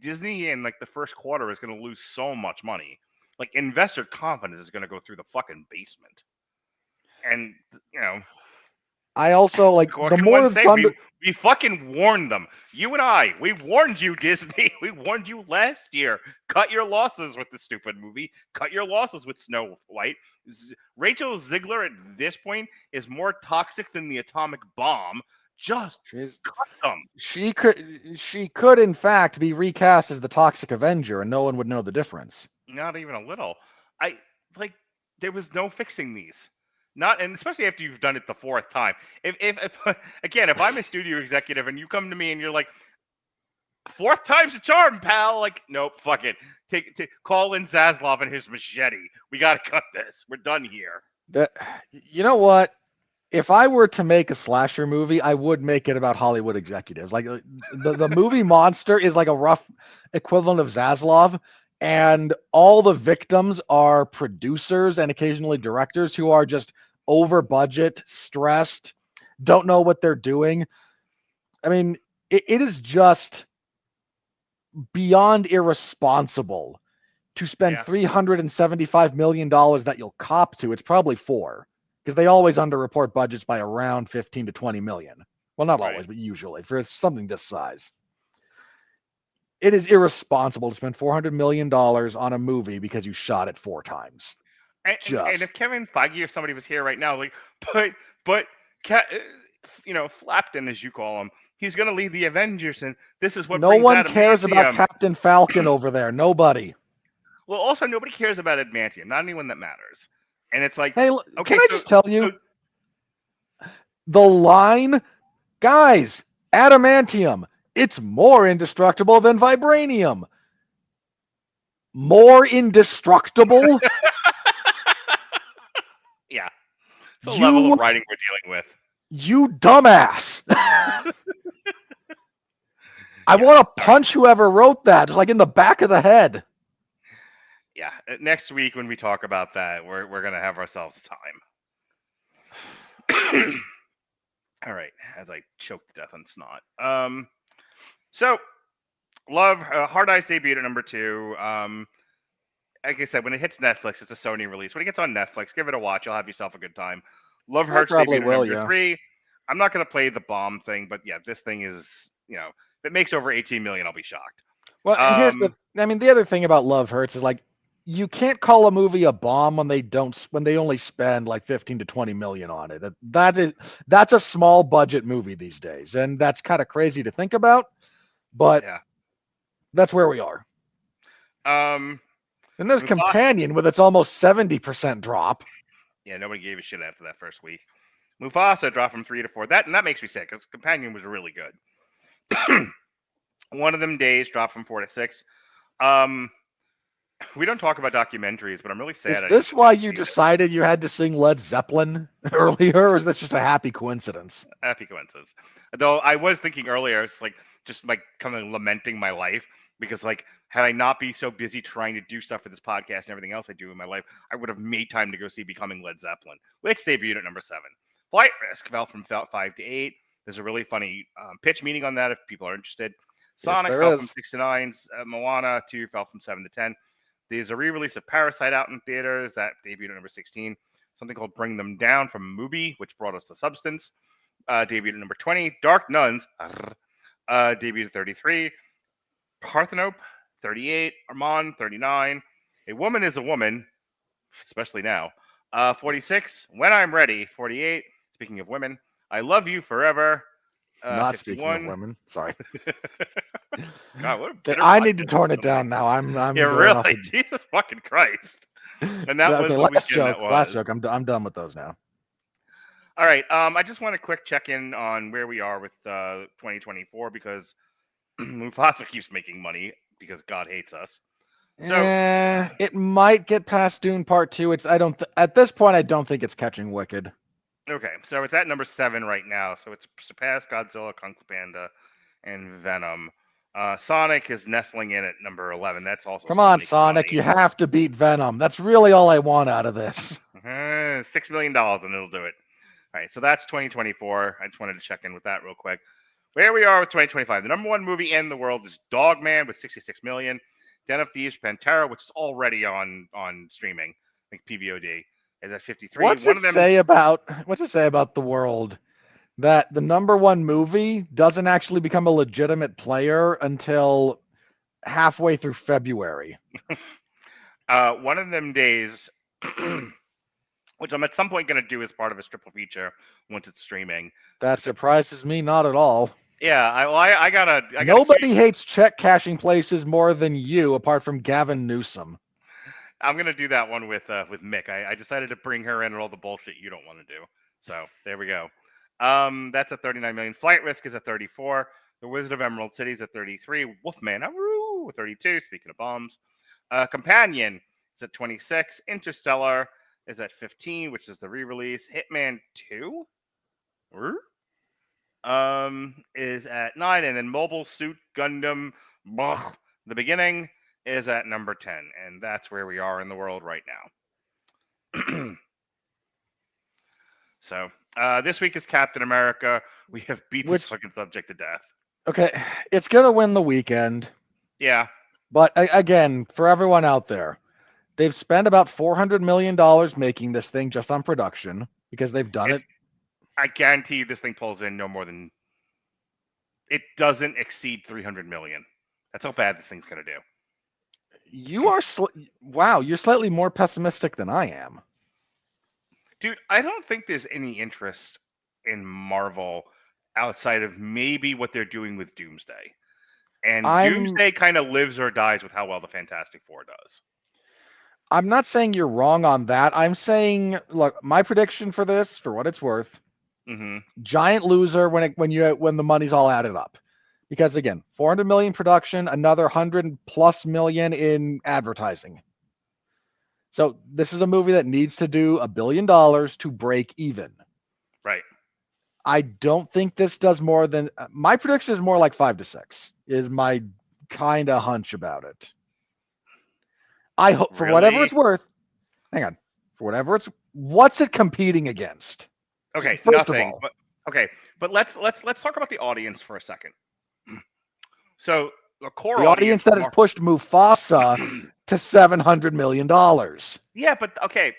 Disney in the first quarter is going to lose so much money. Investor confidence is going to go through the fucking basement. And I also the more we fucking warned them. You and I, we warned you, Disney. We warned you last year. Cut your losses with the stupid movie. Cut your losses with Snow White. Rachel Ziegler at this point is more toxic than the atomic bomb. Just cut them. She could in fact be recast as the Toxic Avenger, and no one would know the difference. Not even a little. There was no fixing these. And especially after you've done it the 4th time. If I'm a studio executive and you come to me and you're like, 4th time's a charm, pal. Nope, fuck it. Call in Zaslav and his machete. We got to cut this. We're done here. You know what? If I were to make a slasher movie, I would make it about Hollywood executives. The movie Monster is a rough equivalent of Zaslav, and all the victims are producers and occasionally directors who are just over budget, stressed, don't know what they're doing. I mean, it is just beyond irresponsible to spend Yeah. $375 million that you'll cop to. It's probably 4, because they always underreport budgets by around 15 to 20 million. Well, not Right. always, but usually for something this size. It is irresponsible to spend $400 million on a movie because you shot it 4 times. And if Kevin Feige or somebody was here right now, like, but Flapton, as you call him, he's going to lead the Avengers, and this is what No brings one cares about adamantium. Captain Falcon over there. Nobody. Well, also nobody cares about adamantium, not anyone that matters. And it's like, Hey, okay, can I just tell you, the line, guys, adamantium, it's more indestructible than vibranium. More indestructible? yeah, it's the level of writing we're dealing with. You dumbass. I want to punch whoever wrote that, like in the back of the head. Yeah, next week when we talk about that, we're going to have ourselves a time. All right, as I choke to death on snot. So, Love, Hard Eyes debuted at number 2. Like I said, when it hits Netflix, it's a Sony release. When it gets on Netflix, give it a watch. You'll have yourself a good time. Love Hurts debuted at number 3. I'm not going to play the bomb thing, but yeah, this thing is, if it makes over 18 million, I'll be shocked. Well, here's the other thing about Love Hurts is, like, you can't call a movie a bomb when they only spend like 15 to 20 million on it. That's a small budget movie these days, and that's kind of crazy to think about, but yeah, that's where we are. And there's Mufasa, Companion with its almost 70% drop. Yeah, nobody gave a shit after that first week. Mufasa dropped from 3 to 4. That makes me sick, because Companion was really good. One of Them Days dropped from 4 to 6. We don't talk about documentaries, but I'm really sad. Is this why you decided you had to sing Led Zeppelin earlier, or is this just a happy coincidence? Happy coincidence. Though I was thinking earlier, it's like just like kind of lamenting my life, because like had I not be so busy trying to do stuff for this podcast and everything else I do in my life, I would have made time to go see Becoming Led Zeppelin, which debuted at number 7. Flight Risk fell from 5 to 8. There's a really funny pitch meeting on that if people are interested. Sonic fell from 6 to 9. Moana 2 fell from 7 to 10. There's a re-release of Parasite out in theaters that debuted at number 16. Something called Bring Them Down from Mubi, which brought us The Substance, debuted at number 20. Dark Nuns debuted at 33. Parthenope 38. Armand 39. A Woman is a Woman, especially now, 46. When I'm Ready 48. Speaking of women, I Love You Forever. Not 51. speaking of women. Sorry. God, what a bitter I need to podcast tone it this down now. I'm Yeah, going off really. Jesus fucking Christ. And that was okay, the last weekend joke. that was. Last joke. I'm done with those now. All right. I just want a quick check in on where we are with 2024, because Mufasa keeps making money because God hates us. So it might get past Dune Part 2. At this point, I don't think it's catching Wicked. okay, so it's at number 7 right now. So it's surpassed Godzilla, Kung Fu Panda, and Venom. Sonic is nestling in at number 11. That's also Come on, Sonic. You have to beat Venom. That's really all I want out of this. $6 million and it'll do it. All right, so that's 2024. I just wanted to check in with that real quick. Where we are with 2025. The number 1 movie in the world is Dogman with 66 million. Den of Thieves, Pantera, which is already on streaming, like PVOD, is at 53. What's it say about the world that the number 1 movie doesn't actually become a legitimate player until halfway through February? One of Them Days, which I'm at some point going to do as part of a triple feature once it's streaming. That surprises me not at all. Yeah, I gotta. Nobody hates check cashing places more than you, apart from Gavin Newsom. I'm gonna do that one with Mick. I decided to bring her in and all the bullshit you don't want to do. So there we go. That's at 39 million. Flight Risk is at 34. The Wizard of Emerald City is at 33. Wolfman, 32. Speaking of bombs, Companion is at 26. Interstellar is at 15, which is the re-release. Hitman 2. Is at 9, and then Mobile Suit Gundam, the beginning, is at number 10, and that's where we are in the world right now. So, this week is Captain America. We have beat this fucking subject to death. Okay, it's gonna win the weekend, Yeah. but again, for everyone out there, they've spent about $400 million making this thing just on production because they've done it. I guarantee you this thing pulls in no more than it doesn't exceed 300 million. That's how bad this thing's gonna do. You are wow, you're slightly more pessimistic than I am. Dude, I don't think there's any interest in Marvel outside of maybe what they're doing with Doomsday. And Doomsday kind of lives or dies with how well the Fantastic Four does. I'm not saying you're wrong on that. I'm saying, look, my prediction for this, for what it's worth, giant loser when the money's all added up. Because again, 400 million production, another 100+ million in advertising. So this is a movie that needs to do $1 billion to break even. Right. I don't think this does more than my prediction is more like 5 to 6 is my kind of hunch about it. I hope for whatever it's worth. Hang on. For whatever it's what's it competing against? Okay, First nothing. of all. But let's talk about the audience for a second. So the core audience that has pushed Mufasa to $700 million. Yeah, but okay.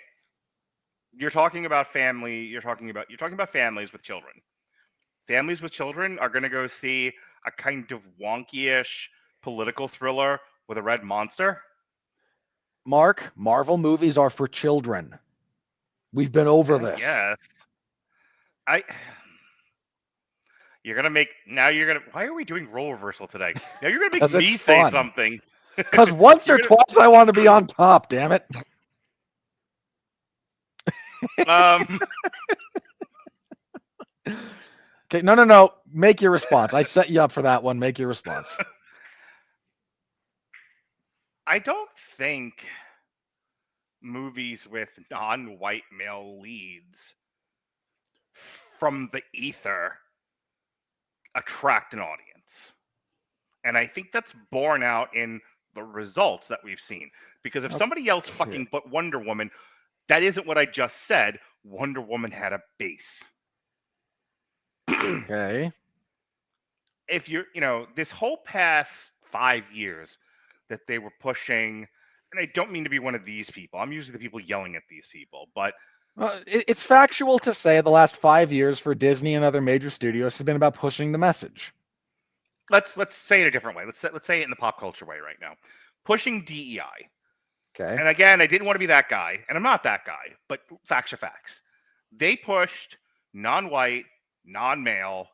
You're talking about family. You're talking about families with children. Families with children are going to go see a kind of wonky-ish political thriller with a red monster. Mark, Marvel movies are for children. We've been over this. Yes. Why are we doing role reversal today? Now you're gonna make me say fun. something. Because once or twice I want to be on top, damn it. Okay, no. Make your response. I set you up for that one. Make your response. I don't think movies with non-white male leads from the ether attract an audience. And I think that's borne out in the results that we've seen. Because if somebody else fucking put Wonder Woman, that isn't what I just said. Wonder Woman had a base. Okay. If this whole past 5 years that they were pushing, and I don't mean to be one of these people. I'm usually the people yelling at these people, but it's factual to say the last 5 years for Disney and other major studios has been about pushing the message. Let's say it a different way. Let's say it in the pop culture way right now. Pushing DEI. Okay. And again, I didn't want to be that guy, and I'm not that guy, but facts are facts. They pushed non-white, non-male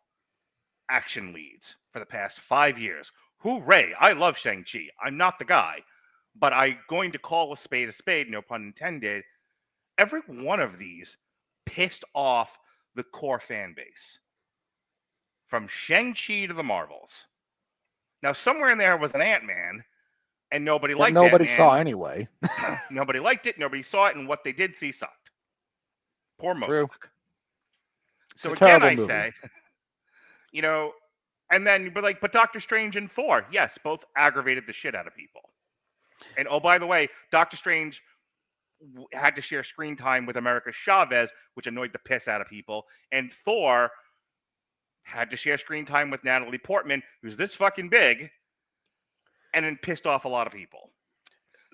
action leads for the past 5 years. Hooray! I love Shang-Chi. I'm not the guy, but I'm going to call a spade, no pun intended. Every one of these pissed off the core fan base. From Shang-Chi to the Marvels. Now, somewhere in there was an Ant-Man, and nobody liked it. Nobody saw anyway. Nobody liked it, nobody saw it, and what they did see sucked. Poor Modoc. So again, I say, and then but Doctor Strange and Thor, yes, both aggravated the shit out of people. And oh, by the way, Doctor Strange had to share screen time with America Chavez, which annoyed the piss out of people. And Thor had to share screen time with Natalie Portman, who's this fucking big, and then pissed off a lot of people.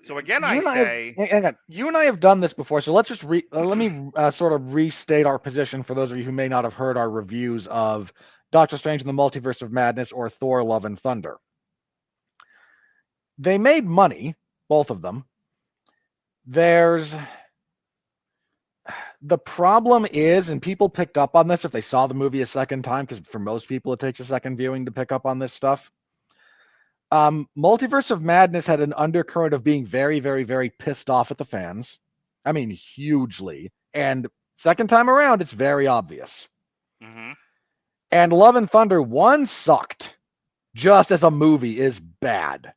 So again, hang on. You and I have done this before, so let's just let me sort of restate our position for those of you who may not have heard our reviews of Doctor Strange in the Multiverse of Madness or Thor: Love and Thunder. They made money, both of them. The problem is, and people picked up on this if they saw the movie a second time, because for most people it takes a second viewing to pick up on this stuff. Multiverse of Madness had an undercurrent of being very, very, very pissed off at the fans. I mean, hugely. And second time around, it's very obvious. Mm-hmm. And Love and Thunder, 1, sucked. Just as a movie is bad.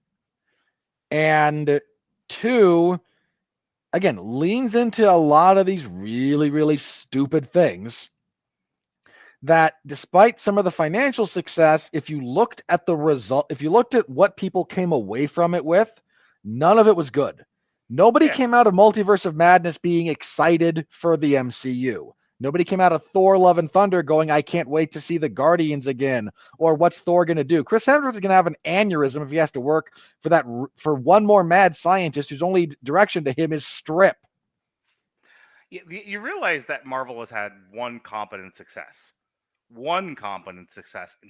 And 2, again, leans into a lot of these really, really stupid things that despite some of the financial success, if you looked at the result, if you looked at what people came away from it with, none of it was good. Nobody came out of Multiverse of Madness being excited for the MCU. Nobody came out of Thor: Love and Thunder going, I can't wait to see the Guardians again, or what's Thor going to do? Chris Hemsworth is going to have an aneurysm if he has to work for one more mad scientist whose only direction to him is strip. You realize that Marvel has had one competent success in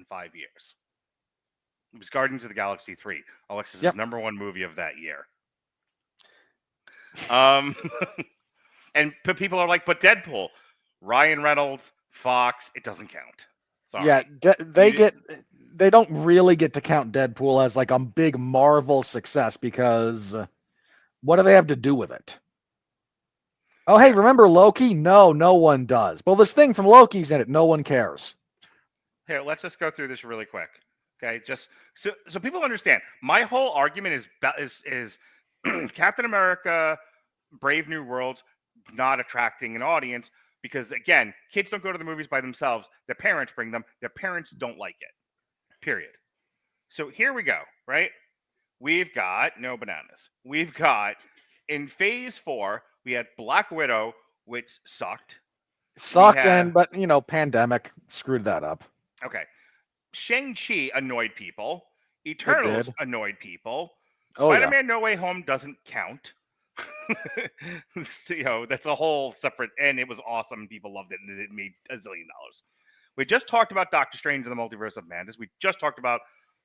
5 years. It was Guardians of the Galaxy 3, Alexis's #1 movie of that year. And people are like, but Deadpool, Ryan Reynolds, Fox, it doesn't count. Sorry. Yeah, they don't really get to count Deadpool as like a big Marvel success because what do they have to do with it? Oh, hey, remember Loki? No one does. Well, this thing from Loki's in it. No one cares. Here, let's just go through this really quick. Okay, just so people understand. My whole argument is Captain America, Brave New World not attracting an audience because, again, kids don't go to the movies by themselves. Their parents bring them. Their parents don't like it. Period. So here we go, right? We've got no bananas. We've got in phase 4, we had Black Widow, which sucked. But pandemic screwed that up. Okay. Shang-Chi annoyed people. Eternals annoyed people. Oh, yeah. Spider-Man No Way Home doesn't count. That's a whole separate, and it was awesome. People loved it, and it made $1 zillion. We just talked about Doctor Strange and the Multiverse of Madness. We just talked about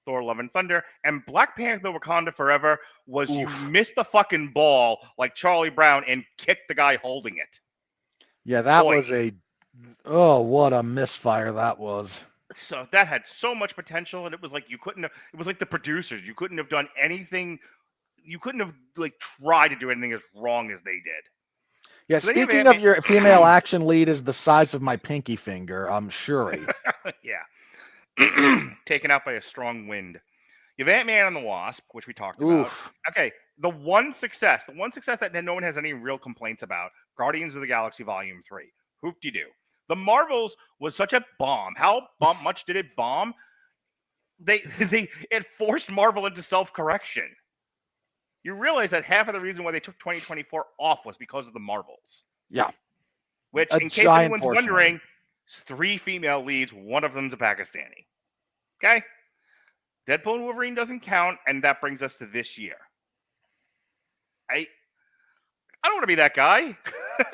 Thor: Love and Thunder, and Black Panther: Wakanda Forever was you missed the fucking ball like Charlie Brown and kicked the guy holding it. Yeah, that was what a misfire that was. So that had so much potential, and it was like it was like the producers. You couldn't have done anything. You couldn't have tried to do anything as wrong as they did. Yeah, so speaking of your female action lead is the size of my pinky finger, Shuri. Yeah. Taken out by a strong wind. You have Ant-Man and the Wasp, which we talked about. Okay, the one success that no one has any real complaints about, Guardians of the Galaxy Volume 3. Hoop-de-doo. The Marvels was such a bomb. How much did it bomb? It forced Marvel into self-correction. You realize that half of the reason why they took 2024 off was because of the Marvels. Yeah. Which, in case anyone's wondering, 3 female leads, one of them's a Pakistani. Okay? Deadpool and Wolverine doesn't count, and that brings us to this year. I don't want to be that guy.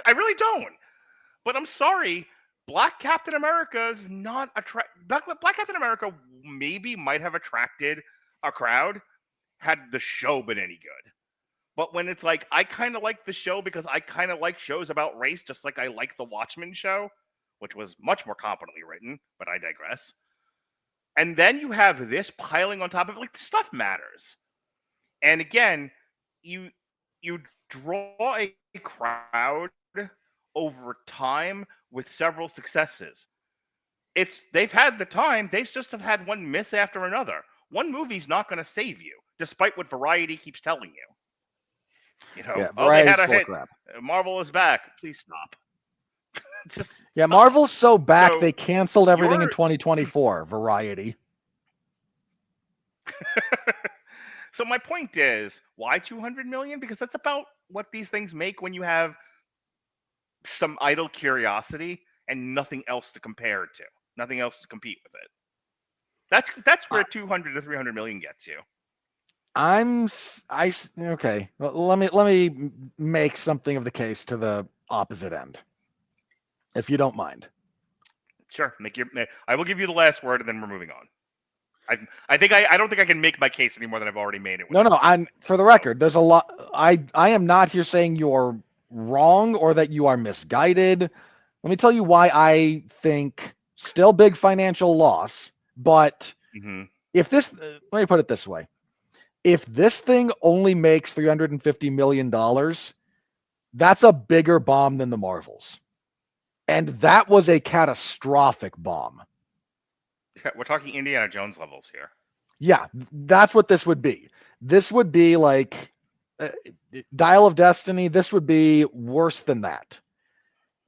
I really don't. But I'm sorry, Black Captain America is not Black Captain America maybe might have attracted a crowd had the show been any good. But when it's like, I kind of like the show because I kind of like shows about race, just like I like the Watchmen show, which was much more competently written, but I digress. And then you have this piling on top of it, the stuff matters. And again, you draw a crowd over time with several successes. They've had the time, they just have had one miss after another. One movie's not going to save you, despite what Variety keeps telling you. They had a hit. Crap. Marvel is back. Please stop. Marvel's so back they canceled everything in 2024. Variety. So my point is, why 200 million? Because that's about what these things make when you have some idle curiosity and nothing else to compare it to, nothing else to compete with it. That's where 200 to 300 million gets you. Okay. Well, let me make something of the case to the opposite end, if you don't mind. Sure. I will give you the last word, and then we're moving on. I don't think I can make my case any more than I've already made it. No. For the record, there's a lot. I am not here saying you're wrong or that you are misguided. Let me tell you why I think still big financial loss. But if this, let me put it this way. If this thing only makes $350 million, that's a bigger bomb than the Marvels. And that was a catastrophic bomb. We're talking Indiana Jones levels here. Yeah, that's what this would be. This would be like Dial of Destiny. This would be worse than that.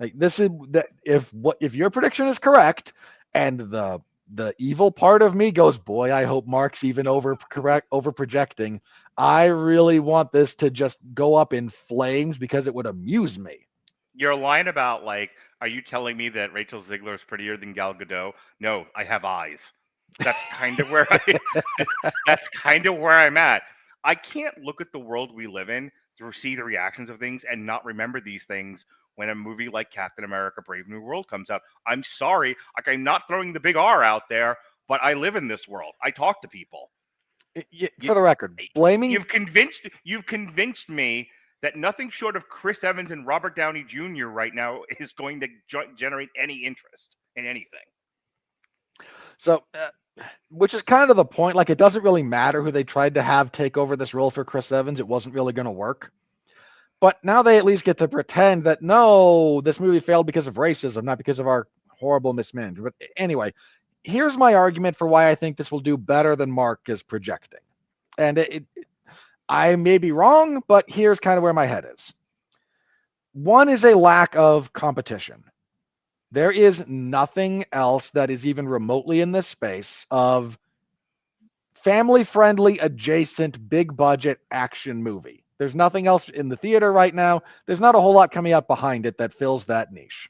Like this is that if your prediction is correct, and the evil part of me goes, boy, I hope Mark's even over projecting. I really want this to just go up in flames because it would amuse me. Your line about Are you telling me that Rachel Ziegler is prettier than Gal Gadot? No, I have eyes. That's kind of where that's kind of where I'm at. I can't look at the world we live in to see the reactions of things and not remember these things when a movie like Captain America: Brave New World comes out. I'm sorry, like I'm not throwing the big R out there, but I live in this world. I talk to people. For the record, blaming You've convinced me that nothing short of Chris Evans and Robert Downey Jr. right now is going to generate any interest in anything. so, which is kind of the point. Like, it doesn't really matter who they tried to have take over this role for Chris Evans. It wasn't really going to work. But now they at least get to pretend that, no, this movie failed because of racism, not because of our horrible mismanagement. But anyway, here's my argument for why I think this will do better than Mark is projecting. And I may be wrong, but here's kind of where my head is. One is a lack of competition. There is nothing else that is even remotely in this space of family-friendly, adjacent, big-budget action movie. There's nothing else in the theater right now. There's not a whole lot coming out behind it that fills that niche.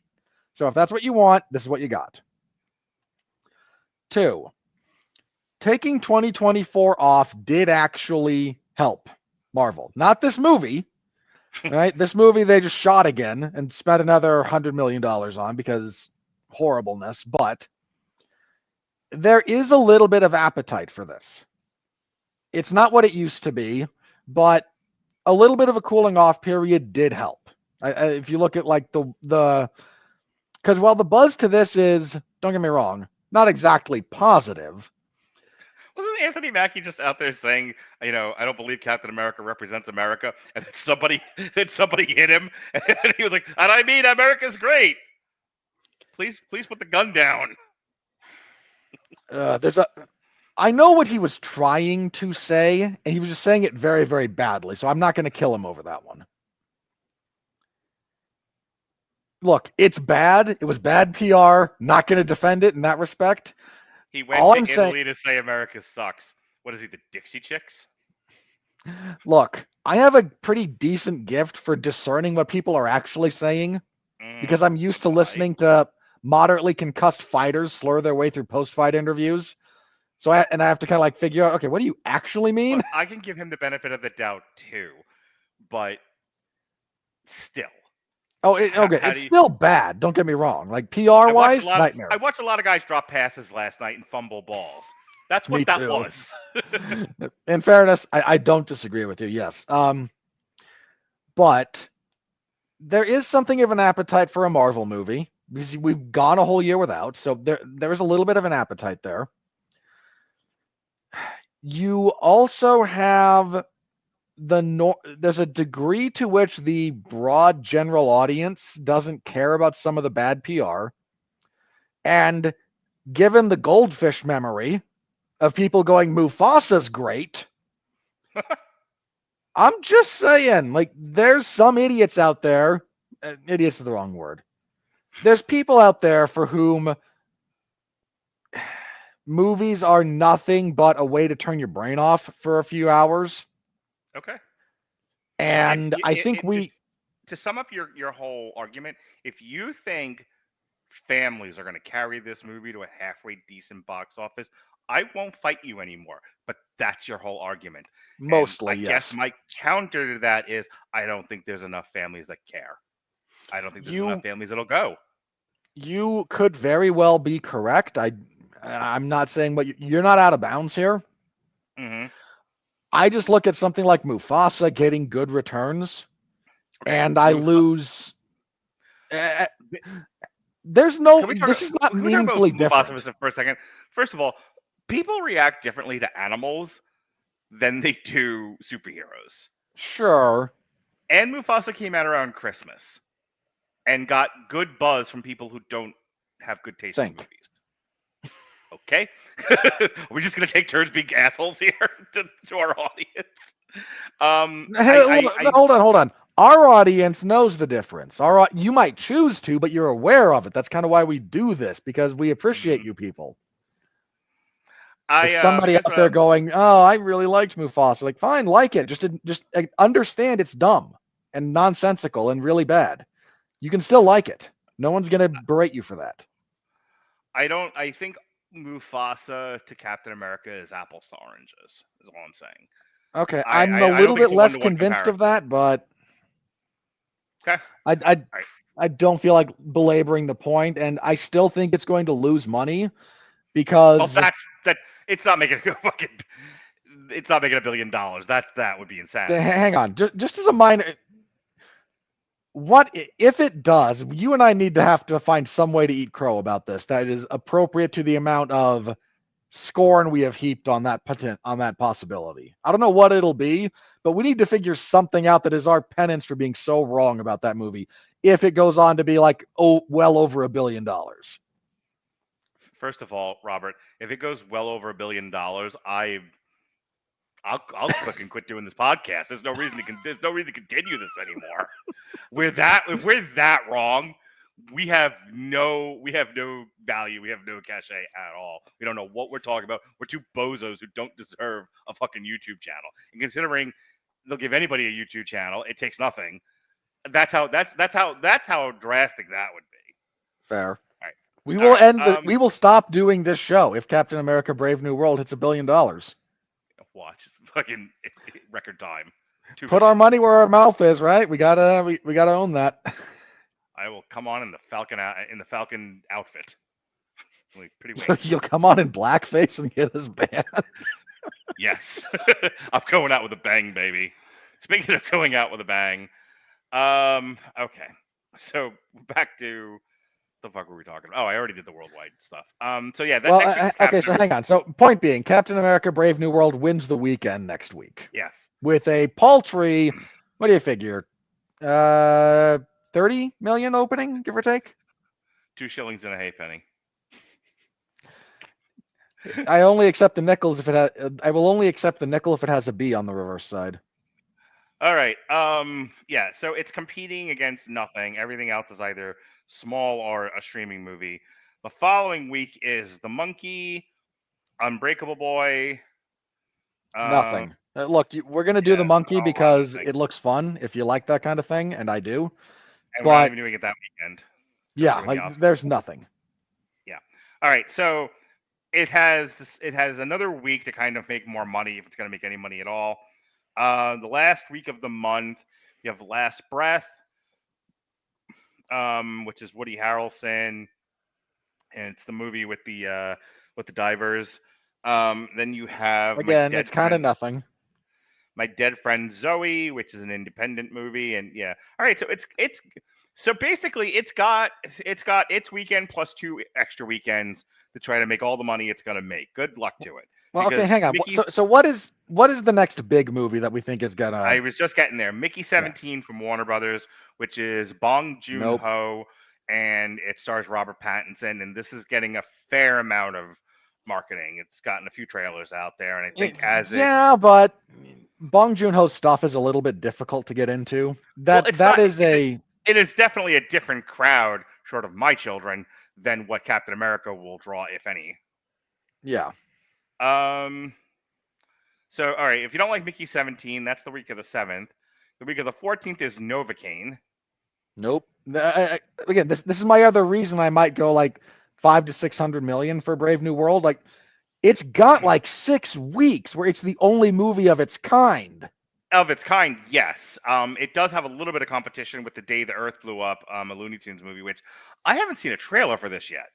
So if that's what you want, this is what you got. 2, taking 2024 off did actually help Marvel. Not this movie, right? This movie they just shot again and spent another $100 million on because horribleness, but there is a little bit of appetite for this. It's not what it used to be, but a little bit of a cooling off period did help. If you look at like the because while the buzz to this is, don't get me wrong, not exactly positive. Wasn't Anthony Mackie just out there saying, I don't believe Captain America represents America, and then somebody hit him, and he was like, and I mean, America's great. Please put the gun down. I know what he was trying to say, and he was just saying it very, very badly, so I'm not going to kill him over that one. Look, it's bad. It was bad PR. Not going to defend it in that respect. He went to Italy to say America sucks. What is he, the Dixie Chicks? Look, I have a pretty decent gift for discerning what people are actually saying because I'm used to listening to moderately concussed fighters slur their way through post-fight interviews. So I have to kind of like figure out, okay, what do you actually mean? Well, I can give him the benefit of the doubt too, but still. Okay. It's still bad. Don't get me wrong. Like PR-wise, nightmare. I watched a lot of guys drop passes last night and fumble balls. That's what that was. In fairness, I don't disagree with you. Yes. But there is something of an appetite for a Marvel movie because we've gone a whole year without. So there is a little bit of an appetite there. You also have there's a degree to which the broad general audience doesn't care about some of the bad PR. And given the goldfish memory of people going, Mufasa's great, I'm just saying, like, there's some idiots out there. Idiots is the wrong word. There's people out there for whom movies are nothing but a way to turn your brain off for a few hours. Okay. And I think to sum up your whole argument, if you think families are going to carry this movie to a halfway decent box office, I won't fight you anymore. But that's your whole argument. Mostly, and I guess my counter to that is I don't think there's enough families that care. I don't think there's enough families that'll go. You could very well be correct. I'm not saying, but you're not out of bounds here. Mm-hmm. I just look at something like Mufasa getting good returns, and I lose. There's no. This is not meaningfully different. Mufasa for a second. First of all, people react differently to animals than they do superheroes. Sure. And Mufasa came out around Christmas and got good buzz from people who don't have good taste in movies. Okay? We're just going to take turns being assholes here to our audience. Hold on. Our audience knows the difference. You might choose to, but you're aware of it. That's kind of why we do this, because we appreciate you people. Somebody out there going, oh, I really liked Mufasa. Like, fine, like it. Just understand it's dumb and nonsensical and really bad. You can still like it. No one's gonna berate you for that. I think Mufasa to Captain America is apples to oranges. Is all I'm saying. Okay, I I'm a don't little think bit it's a less one-to-one convinced of comparison. that, but Okay. I don't feel like belaboring the point, and I still think it's going to lose money because Well, that. It's not making a fucking. It's not making $1 billion. That would be insanity. hang on, just as a minor. What if it does? You and I need to have to find some way to eat crow about this that is appropriate to the amount of scorn we have heaped on that possibility. I don't know what it'll be, but we need to figure something out that is our penance for being so wrong about that movie. If it goes on to be like, well over $1 billion. First of all, Robert, if it goes well over $1 billion, I'll fucking quit doing this podcast. There's no reason to continue this anymore. If we're that wrong, we have no value. We have no cachet at all. We don't know what we're talking about. We're two bozos who don't deserve a fucking YouTube channel. And considering they'll give anybody a YouTube channel, it takes nothing. That's how drastic that would be. Fair. All right. We All will right, we will stop doing this show if Captain America: Brave New World hits $1 billion. Watch fucking record time. Put our money where our mouth is, right? We gotta own that. I will come on in the Falcon outfit. Like, pretty So wings. you'll come on in blackface and get us banned. Yes, I'm going out with a bang, baby. Speaking of going out with a bang, okay. So back to the fuck were we talking about? Oh, I already did the worldwide stuff. So yeah, that next week's okay. So hang on. So point being, Captain America: Brave New World wins the weekend next week. Yes. With a paltry, what do you figure? 30 million opening, give or take. 2 shillings and a halfpenny. I only accept the nickels if it has. I will only accept the nickel if it has a B on the reverse side. All right. Yeah. So it's competing against nothing. Everything else is either small or a streaming movie. The following week is The Monkey, Unbreakable Boy. Nothing. Look, we're gonna do The Monkey all because wrong, it looks fun. If you like that kind of thing, and I do. And we're not even doing it that weekend. Yeah, like there's nothing. Yeah. All right. So it has another week to kind of make more money if it's going to make any money at all. The last week of the month, you have Last Breath, which is Woody Harrelson, and it's the movie with the divers. Then you have Again, it's kind of nothing. My Dead Friend Zoe, which is an independent movie, and yeah. All right, so so basically it's got its weekend plus 2 extra weekends to try to make all the money it's going to make. Good luck to it. Well, okay, hang on. So what is the next big movie that we think is gonna? I was just getting there. Mickey 17 from Warner Brothers, which is Bong Joon-ho, and it stars Robert Pattinson, and this is getting a fair amount of marketing. It's gotten a few trailers out there, and I think but Bong Joon-ho's stuff is a little bit difficult to get into. It is definitely a different crowd, short of my children, than what Captain America will draw, if any. Yeah. So, all right, if you don't like Mickey 17, that's the week of the 7th. The week of the 14th is Novocaine. Nope. Again, this is my other reason I might go like 500 to 600 million for Brave New World. Like, it's got like 6 weeks where it's the only movie of its kind. Of its kind, yes. It does have a little bit of competition with The Day the Earth Blew Up, a Looney Tunes movie, which I haven't seen a trailer for this yet.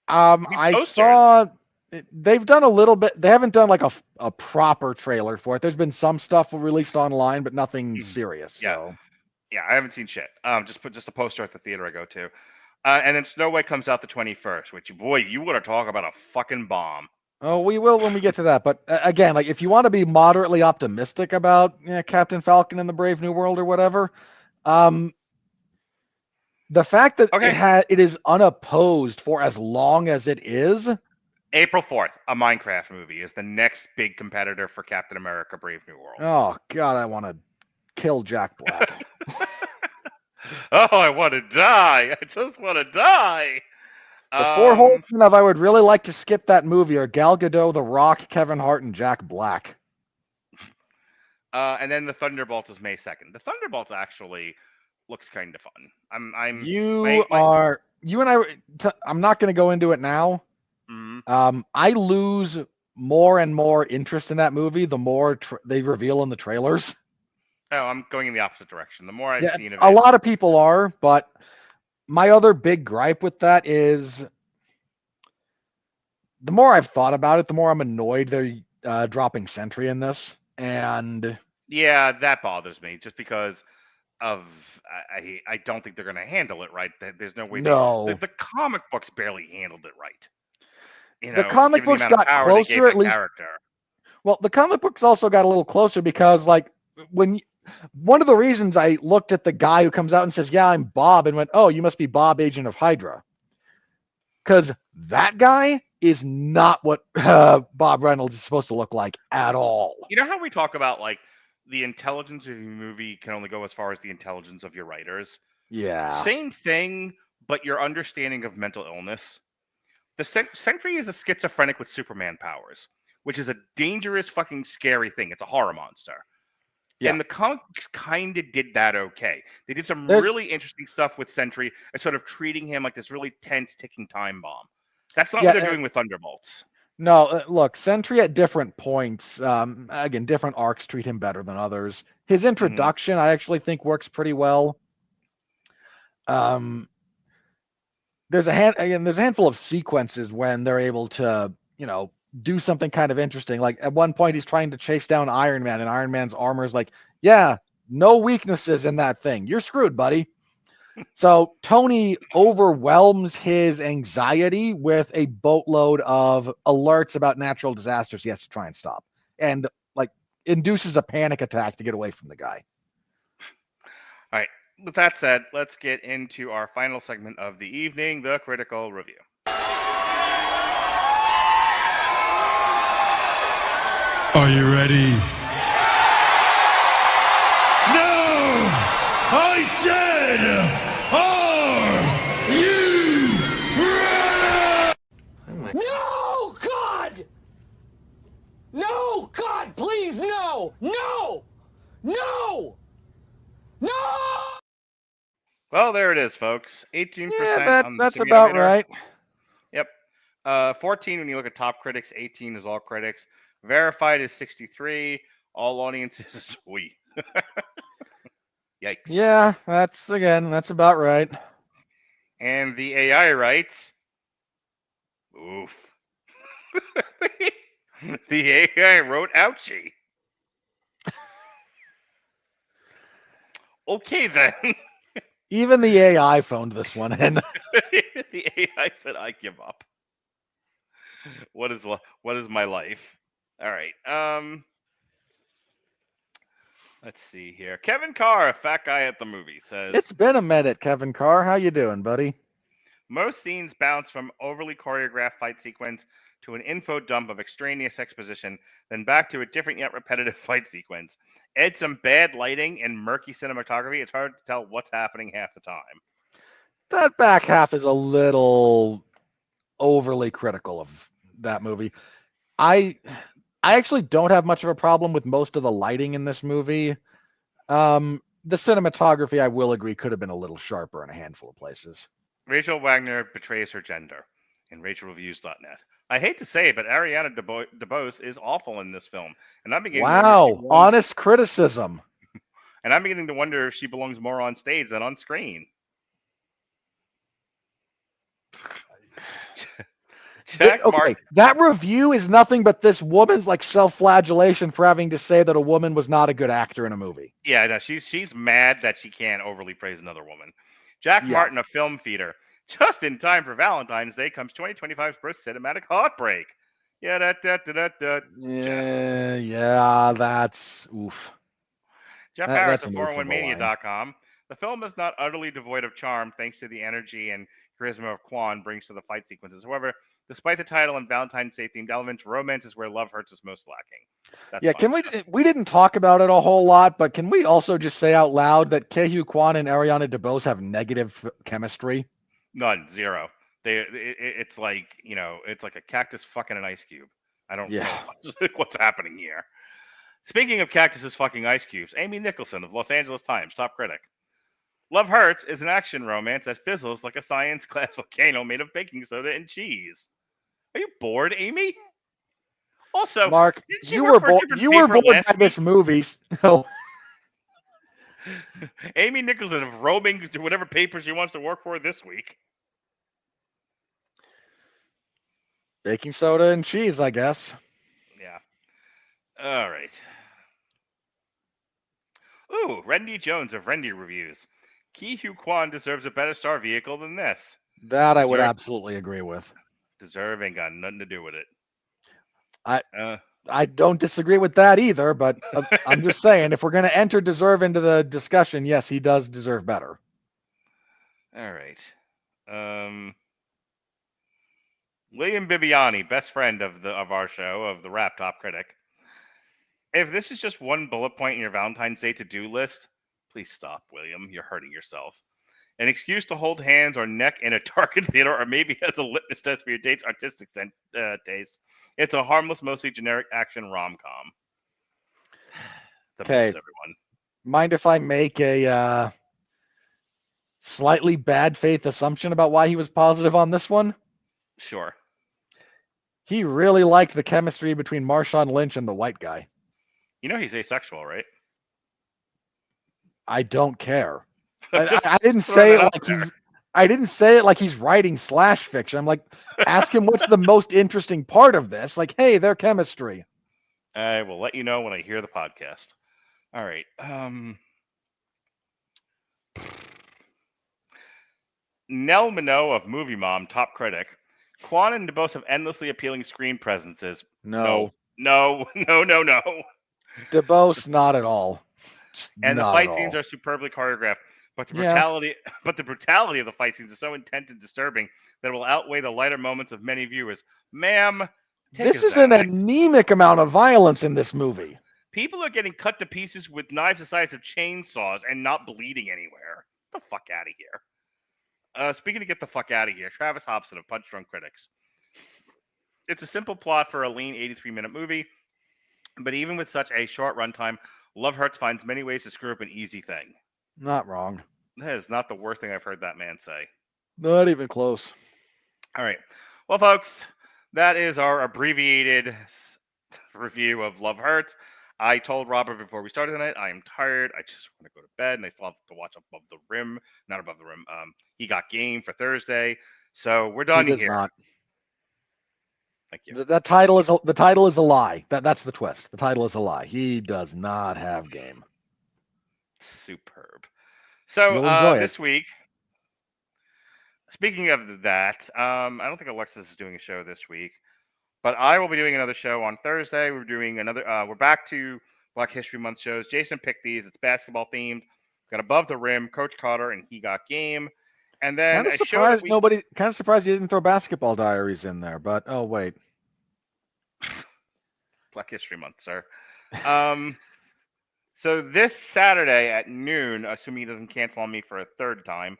I saw they've done a little bit. They haven't done like a proper trailer for it. There's been some stuff released online, but nothing serious. Yeah. So. Yeah, I haven't seen shit. Just a poster at the theater I go to. And then Snow White comes out the 21st, which, boy, you want to talk about a fucking bomb. Oh, we will when we get to that. But again, like if you want to be moderately optimistic about Captain Falcon and the Brave New World or whatever, the fact that it is unopposed for as long as it is. April 4th, a Minecraft movie is the next big competitor for Captain America: Brave New World. Oh God, I want to kill Jack Black. Oh, I want to die. I just want to die. The 4 horsemen of I would really like to skip that movie are Gal Gadot, The Rock, Kevin Hart, and Jack Black. And then the Thunderbolts is May 2nd. The Thunderbolts actually looks kind of fun. I'm You and I. I'm not going to go into it now. I lose more and more interest in that movie the more they reveal in the trailers. Oh, I'm going in the opposite direction. The more I've seen of a it, lot of people are, but my other big gripe with that is the more I've thought about it, the more I'm annoyed they're dropping Sentry in this. And yeah, that bothers me just because of I don't think they're going to handle it right. There's no way. No. The comic books barely handled it right. You The know, comic given the books amount of got power they closer gave at the least. character. Well, the comic books also got a little closer because, like, one of the reasons I looked at the guy who comes out and says, "Yeah, I'm Bob," and went, "Oh, you must be Bob, agent of Hydra," because that guy is not what Bob Reynolds is supposed to look like at all. You know how we talk about like the intelligence of your movie can only go as far as the intelligence of your writers? Yeah. Same thing, but your understanding of mental illness. The Sentry is a schizophrenic with Superman powers, which is a dangerous, fucking scary thing. It's a horror monster. Yeah. And the comics kind of did that okay. They did some really interesting stuff with Sentry and sort of treating him like this really tense ticking time bomb. That's not what they're doing with Thunderbolts. No, look, Sentry at different points, again, different arcs treat him better than others. His introduction, I actually think, works pretty well. There's a handful of sequences when they're able to, do something kind of interesting. Like at one point, he's trying to chase down Iron Man, and Iron Man's armor is like, "Yeah, no weaknesses in that thing. You're screwed, buddy." So Tony overwhelms his anxiety with a boatload of alerts about natural disasters he has to try and stop, and like induces a panic attack to get away from the guy. All right. With that said, let's get into our final segment of the evening, the critical review. Are you ready? No! I said, are you ready? No, God! No, God, please, no! No! No! No! Well, there it is, folks. 18% on the that's about simulator. right. Yep. 14 when you look at top critics, 18 is all critics. Verified is 63. All audiences is we. Yikes. Yeah, that's about right. And the AI writes, oof. The AI wrote ouchie. Okay, then. Even the AI phoned this one in. The AI said, I give up. What is my life? All right. Let's see here. Kevin Carr, a fat guy at the movie, says, It's been a minute, Kevin Carr. How you doing, buddy? most scenes bounce from overly choreographed fight sequence to an info dump of extraneous exposition, then back to a different yet repetitive fight sequence. Add some bad lighting and murky cinematography. It's hard to tell what's happening half the time. That back half is a little overly critical of that movie. I actually don't have much of a problem with most of the lighting in this movie. The cinematography, I will agree, could have been a little sharper in a handful of places. Rachel Wagner betrays her gender in RachelReviews.net. I hate to say it, but Ariana DeBose is awful in this film. And I'm beginning Wow, honest criticism. And I'm beginning to wonder if she belongs more on stage than on screen. Okay, that review is nothing but this woman's like self-flagellation for having to say that a woman was not a good actor in a movie. Yeah, no, she's mad that she can't overly praise another woman. Jack Martin, a film feeder. Just in time for Valentine's Day comes 2025's first cinematic heartbreak. Yeah, that's oof. Jeff Harris of 401mania.com. The film is not utterly devoid of charm thanks to the energy and charisma of Quan brings to the fight sequences. However, despite the title and Valentine's Day themed elements, romance is where love hurts is most lacking. That's fine. We didn't talk about it a whole lot, but can we also just say out loud that Ke Huy Quan and Ariana DeBose have negative chemistry? None, zero. It's like, it's like a cactus fucking an ice cube. I don't know what's happening here. Speaking of cactuses fucking ice cubes, Amy Nicholson of Los Angeles Times, top critic. Love Hurts is an action romance that fizzles like a science class volcano made of baking soda and cheese. Are you bored, Amy? Also, Mark, didn't she you work were for a bored. different You were paper bored last by this week? movie. So Amy Nicholson is roaming to whatever paper she wants to work for this week. baking soda and cheese, I guess. Yeah. All right. Ooh, Rendy Jones of Rendy Reviews. Ke Huy Quan deserves a better star vehicle than this. That I would Deserve- absolutely agree with. Deserve ain't got nothing to do with it. I- I don't disagree with that either, but I'm just saying, if we're going to enter deserve into the discussion, yes, he does deserve better. All right. William Bibiani, best friend of our show, of the Rap Top Critic. If this is just one bullet point in your Valentine's Day to-do list, please stop, William. You're hurting yourself. An excuse to hold hands or neck in a darkened theater, or maybe as a litmus test for your date's artistic taste. It's a harmless, mostly generic action rom-com. Okay. Everyone. Mind if I make a slightly bad faith assumption about why he was positive on this one? Sure. He really liked the chemistry between Marshawn Lynch and the white guy. You know he's asexual, right? I don't care. Just I didn't throwing say that it out like there. I didn't say it like he's writing slash fiction. I'm like, ask him what's the most interesting part of this. Like, hey, their chemistry. I will let you know when I hear the podcast. All right. Nell Minogue of Movie Mom, top critic. Quan and DeBose have endlessly appealing screen presences. No. No. DeBose, not at all. Just And the not fight at scenes all. are superbly choreographed. But the Yeah. brutality of the fight scenes is so intense and disturbing that it will outweigh the lighter moments of many viewers. Ma'am, take This a is an Xanax. anemic amount of violence in this movie. People are getting cut to pieces with knives the size of chainsaws and not bleeding anywhere. Get the fuck out of here. Speaking of get the fuck out of here, Travis Hobson of Punch Drunk Critics. It's a simple plot for a lean 83-minute movie, but even with such a short runtime, Love Hurts finds many ways to screw up an easy thing. Not wrong. That is not the worst thing I've heard that man say. Not even close. All right. Well, folks, that is our abbreviated review of Love Hurts. I told Robert before we started tonight, I am tired. I just want to go to bed, and I still have to watch Above the Rim. Not Above the Rim. He Got Game for Thursday. So we're done He does here. not. Thank you. The title is a lie. That's the twist. The title is a lie. He does not have game. Superb. So You'll enjoy this week, speaking of that, I don't think Alexis is doing a show this week, but I will be doing another show on Thursday. We're doing another. We're back to Black History Month shows. Jason picked these. It's basketball themed. Got Above the Rim, Coach Carter, and He Got Game. And then Kind of a show that surprised kind of surprised you didn't throw Basketball Diaries in there, but oh wait. Black History Month, sir. So this Saturday at noon, assuming he doesn't cancel on me for a third time,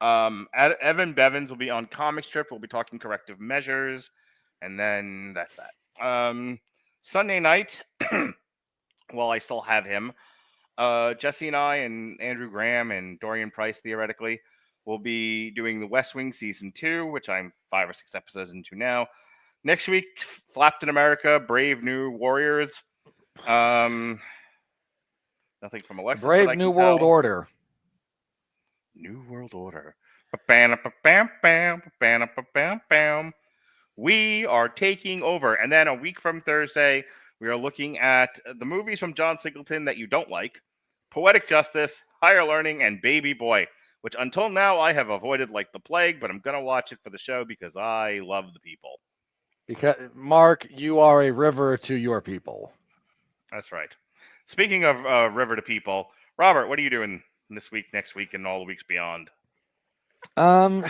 Evan Bevins will be on Comic Strip. We'll be talking corrective measures, and then that's that. Sunday night, while I still have him, Jesse and I and Andrew Graham and Dorian Price, theoretically, will be doing The West Wing Season 2, which I'm 5 or 6 episodes into now. Next week, Flapped in America, Brave New Warriors. Nothing from Alexis. Brave New World Order. New World Order. We are taking over. And then a week from Thursday, we are looking at the movies from John Singleton that you don't like. Poetic Justice, Higher Learning, and Baby Boy, which until now I have avoided like the plague, but I'm going to watch it for the show because I love the people. Because Mark, you are a river to your people. That's right. Speaking of river to people, Robert, what are you doing this week, next week, and all the weeks beyond? Well,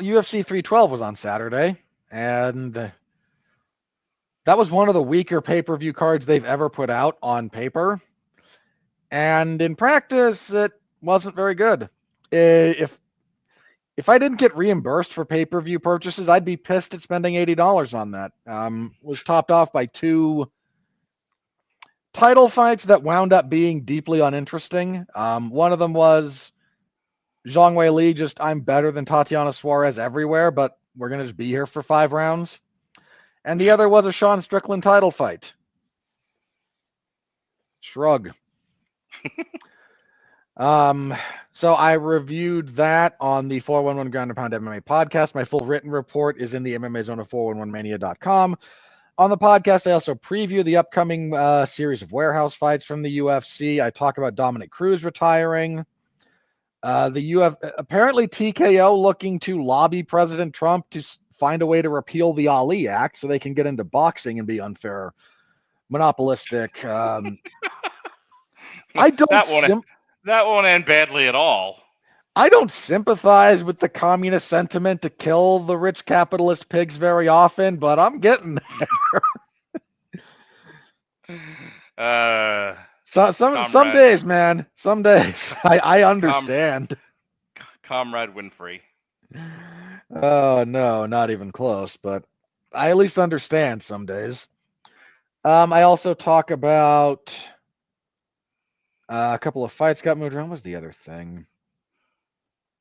UFC 312 was on Saturday, and that was one of the weaker pay-per-view cards they've ever put out on paper. And in practice, it wasn't very good. If I didn't get reimbursed for pay-per-view purchases, I'd be pissed at spending $80 on that. Was topped off by 2 title fights that wound up being deeply uninteresting. One of them was Zhang Wei Li just, I'm better than Tatiana Suarez everywhere, but we're going to just be here for 5 rounds. And the other was a Sean Strickland title fight. Shrug. So I reviewed that on the 411 Ground and Pound MMA podcast. My full written report is in the MMA Zone of 411mania.com. On the podcast, I also preview the upcoming series of warehouse fights from the UFC. I talk about Dominic Cruz retiring. Apparently TKO looking to lobby President Trump to find a way to repeal the Ali Act so they can get into boxing and be unfair, monopolistic. I don't that won't end badly at all. I don't sympathize with the communist sentiment to kill the rich capitalist pigs very often, but I'm getting there. Some days, man. Some days. I understand. Comrade Winfrey. Oh no, not even close, but I at least understand some days. I also talk about a couple of fights got moved around. What was the other thing?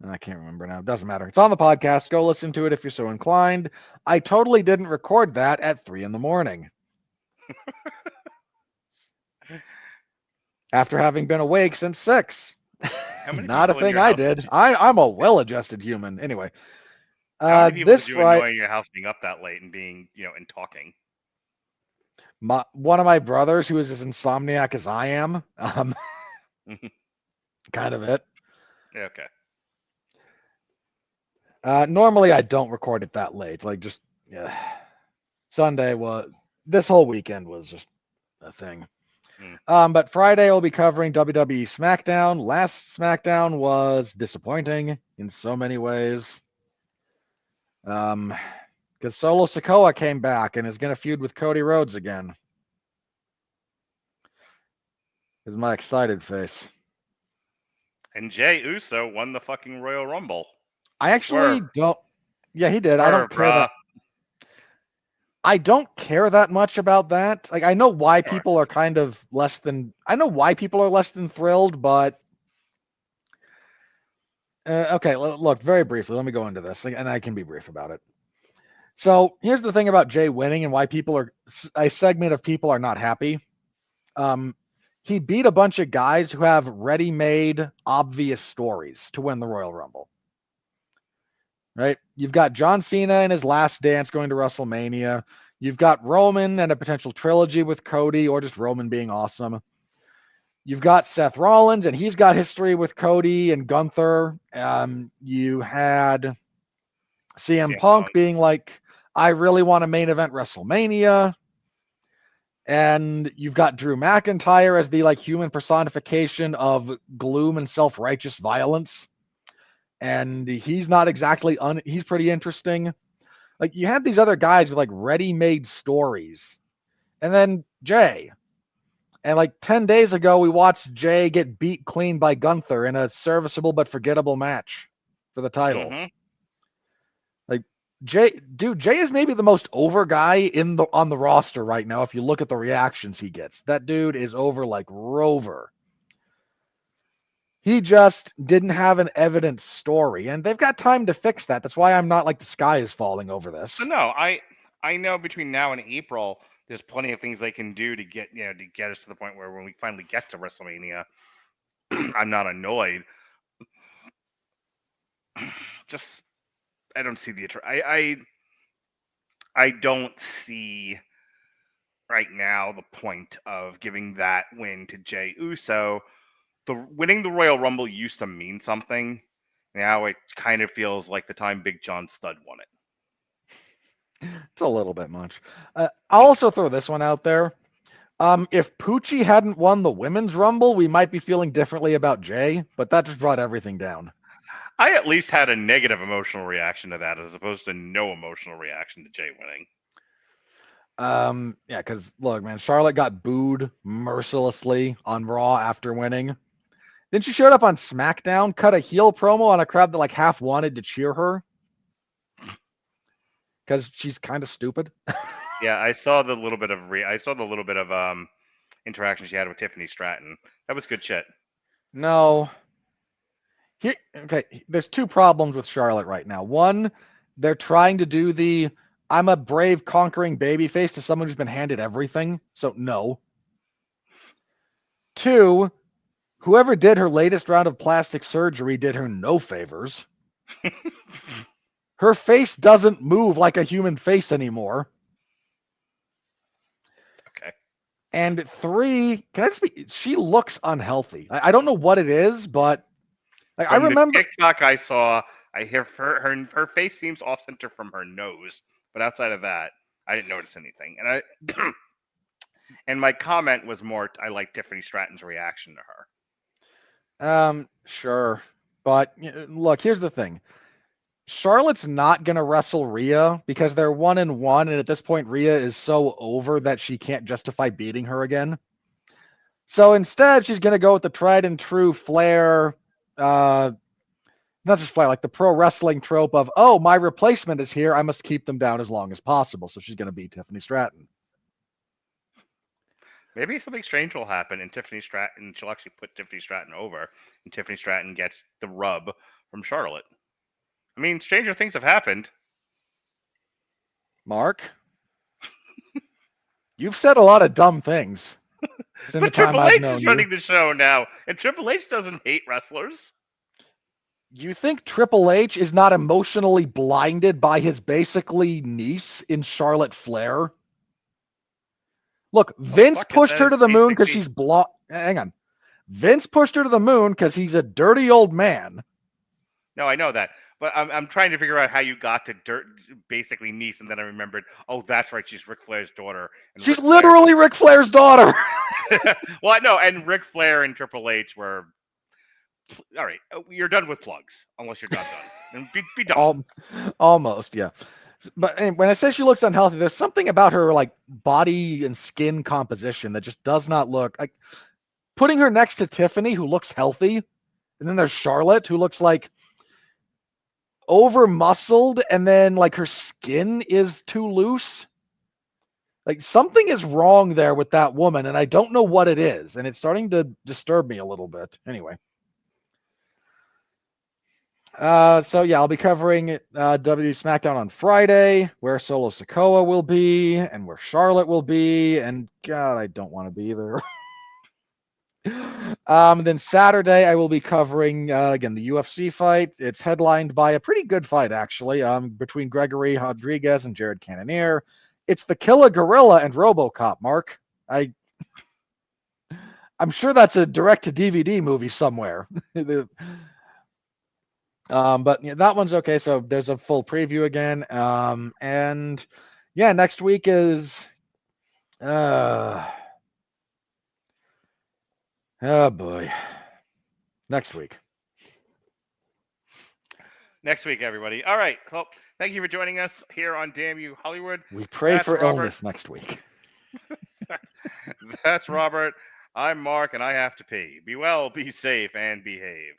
I can't remember now. It doesn't matter. It's on the podcast. Go listen to it if you're so inclined. I totally didn't record that at 3 a.m. After having been awake since 6. Not a thing I did. I'm a well-adjusted human. Anyway. How many people did you enjoy in your house being up that late and being, and talking? One of my brothers, who is as insomniac as I am, kind of it. Yeah, okay. Normally I don't record it that late. Sunday this whole weekend was just a thing. But Friday I'll be covering WWE SmackDown. Last SmackDown was disappointing in so many ways. Because Solo Sikoa came back and is going to feud with Cody Rhodes again. Is my excited face. And Jey Uso won the fucking Royal Rumble. I actually don't. Yeah, he did. I don't care that. I don't care that much about that. Like, I know why people are kind of less than. I know why people are less than thrilled, but. Okay, look, very briefly, let me go into this, and I can be brief about it. So here's the thing about Jey winning and why a segment of people are not happy. He beat a bunch of guys who have ready-made, obvious stories to win the Royal Rumble. Right? You've got John Cena in his last dance going to WrestleMania. You've got Roman and a potential trilogy with Cody, or just Roman being awesome. You've got Seth Rollins, and he's got history with Cody and Gunther. You had CM Punk being like, I really want to main event WrestleMania. And you've got Drew McIntyre as the human personification of gloom and self-righteous violence. And he's not exactly he's pretty interesting. You had these other guys with ready-made stories. And then Jey. And 10 days ago, we watched Jey get beat clean by Gunther in a serviceable but forgettable match for the title. Mm-hmm. Jey is maybe the most over guy on the roster right now. If you look at the reactions he gets, that dude is over like Rover. He just didn't have an evident story, and they've got time to fix that. That's why I'm not the sky is falling over this. No, I know between now and April, there's plenty of things they can do to get us to the point where when we finally get to WrestleMania, I'm not annoyed. Just I don't see the I don't see right now the point of giving that win to Jey Uso. Winning the Royal Rumble used to mean something. Now it kind of feels like the time Big John Studd won it. It's a little bit much. I'll also throw this one out there. If Poochie hadn't won the Women's Rumble, we might be feeling differently about Jey, but that just brought everything down. I at least had a negative emotional reaction to that as opposed to no emotional reaction to Jey winning. Yeah, because look, man, Charlotte got booed mercilessly on Raw after winning. Then she showed up on SmackDown, cut a heel promo on a crowd that half wanted to cheer her because she's kind of stupid. Yeah, I saw the little bit of interaction she had with Tiffany Stratton. That was good shit. No. Okay, there's two problems with Charlotte right now. One, they're trying to do the I'm a brave, conquering babyface to someone who's been handed everything. So no. Two, whoever did her latest round of plastic surgery did her no favors. Her face doesn't move like a human face anymore. Okay. And three, she looks unhealthy. I don't know what it is, but I From remember the TikTok I saw, I hear her face seems off center from her nose, but outside of that, I didn't notice anything. And and my comment was more, I like Tiffany Stratton's reaction to her. Sure. But look, here's the thing. Charlotte's not going to wrestle Rhea because they're 1-1, and at this point, Rhea is so over that she can't justify beating her again. So instead, she's going to go with the tried and true Flair, not just Flair, like the pro wrestling trope of, oh, my replacement is here. I must keep them down as long as possible. So she's going to beat Tiffany Stratton. Maybe something strange will happen, and she'll actually put Tiffany Stratton over, and Tiffany Stratton gets the rub from Charlotte. I mean, stranger things have happened. Mark, you've said a lot of dumb things. But Triple H is running the show now, and Triple H doesn't hate wrestlers. You think Triple H is not emotionally blinded by his basically niece in Charlotte Flair? Look, Vince pushed her to the moon because she's hang on. Vince pushed her to the moon because he's a dirty old man. No, I know that. But I'm trying to figure out how you got to basically niece, and then I remembered, oh, that's right, she's Ric Flair's daughter. And She's literally Ric Flair's daughter. Well, no, and Ric Flair and Triple H were... All right, you're done with plugs, unless you're not done. And be done. Almost, yeah. But when I say she looks unhealthy, there's something about her like body and skin composition that just does not look like. Putting her next to Tiffany, who looks healthy, and then there's Charlotte, who looks like over muscled, and then like her skin is too loose. Like something is wrong there with that woman, and I don't know what it is, and it's starting to disturb me a little bit. Anyway. So yeah, I'll be covering WWE SmackDown on Friday, where Solo Sikoa will be, and where Charlotte will be, and God, I don't want to be there. Then Saturday, I will be covering again the UFC fight. It's headlined by a pretty good fight, actually, between Gregory Rodriguez and Jared Cannonier. It's the Killer Gorilla and RoboCop. Mark, I'm sure that's a direct-to-DVD movie somewhere. But yeah, that one's okay. So there's a full preview again. And yeah, next week is oh boy. Next week, everybody. All right. Well, thank you for joining us here on Damn You Hollywood. we pray for illness next week. That's Robert. I'm Mark, and I have to pee. Be well, be safe, and behave.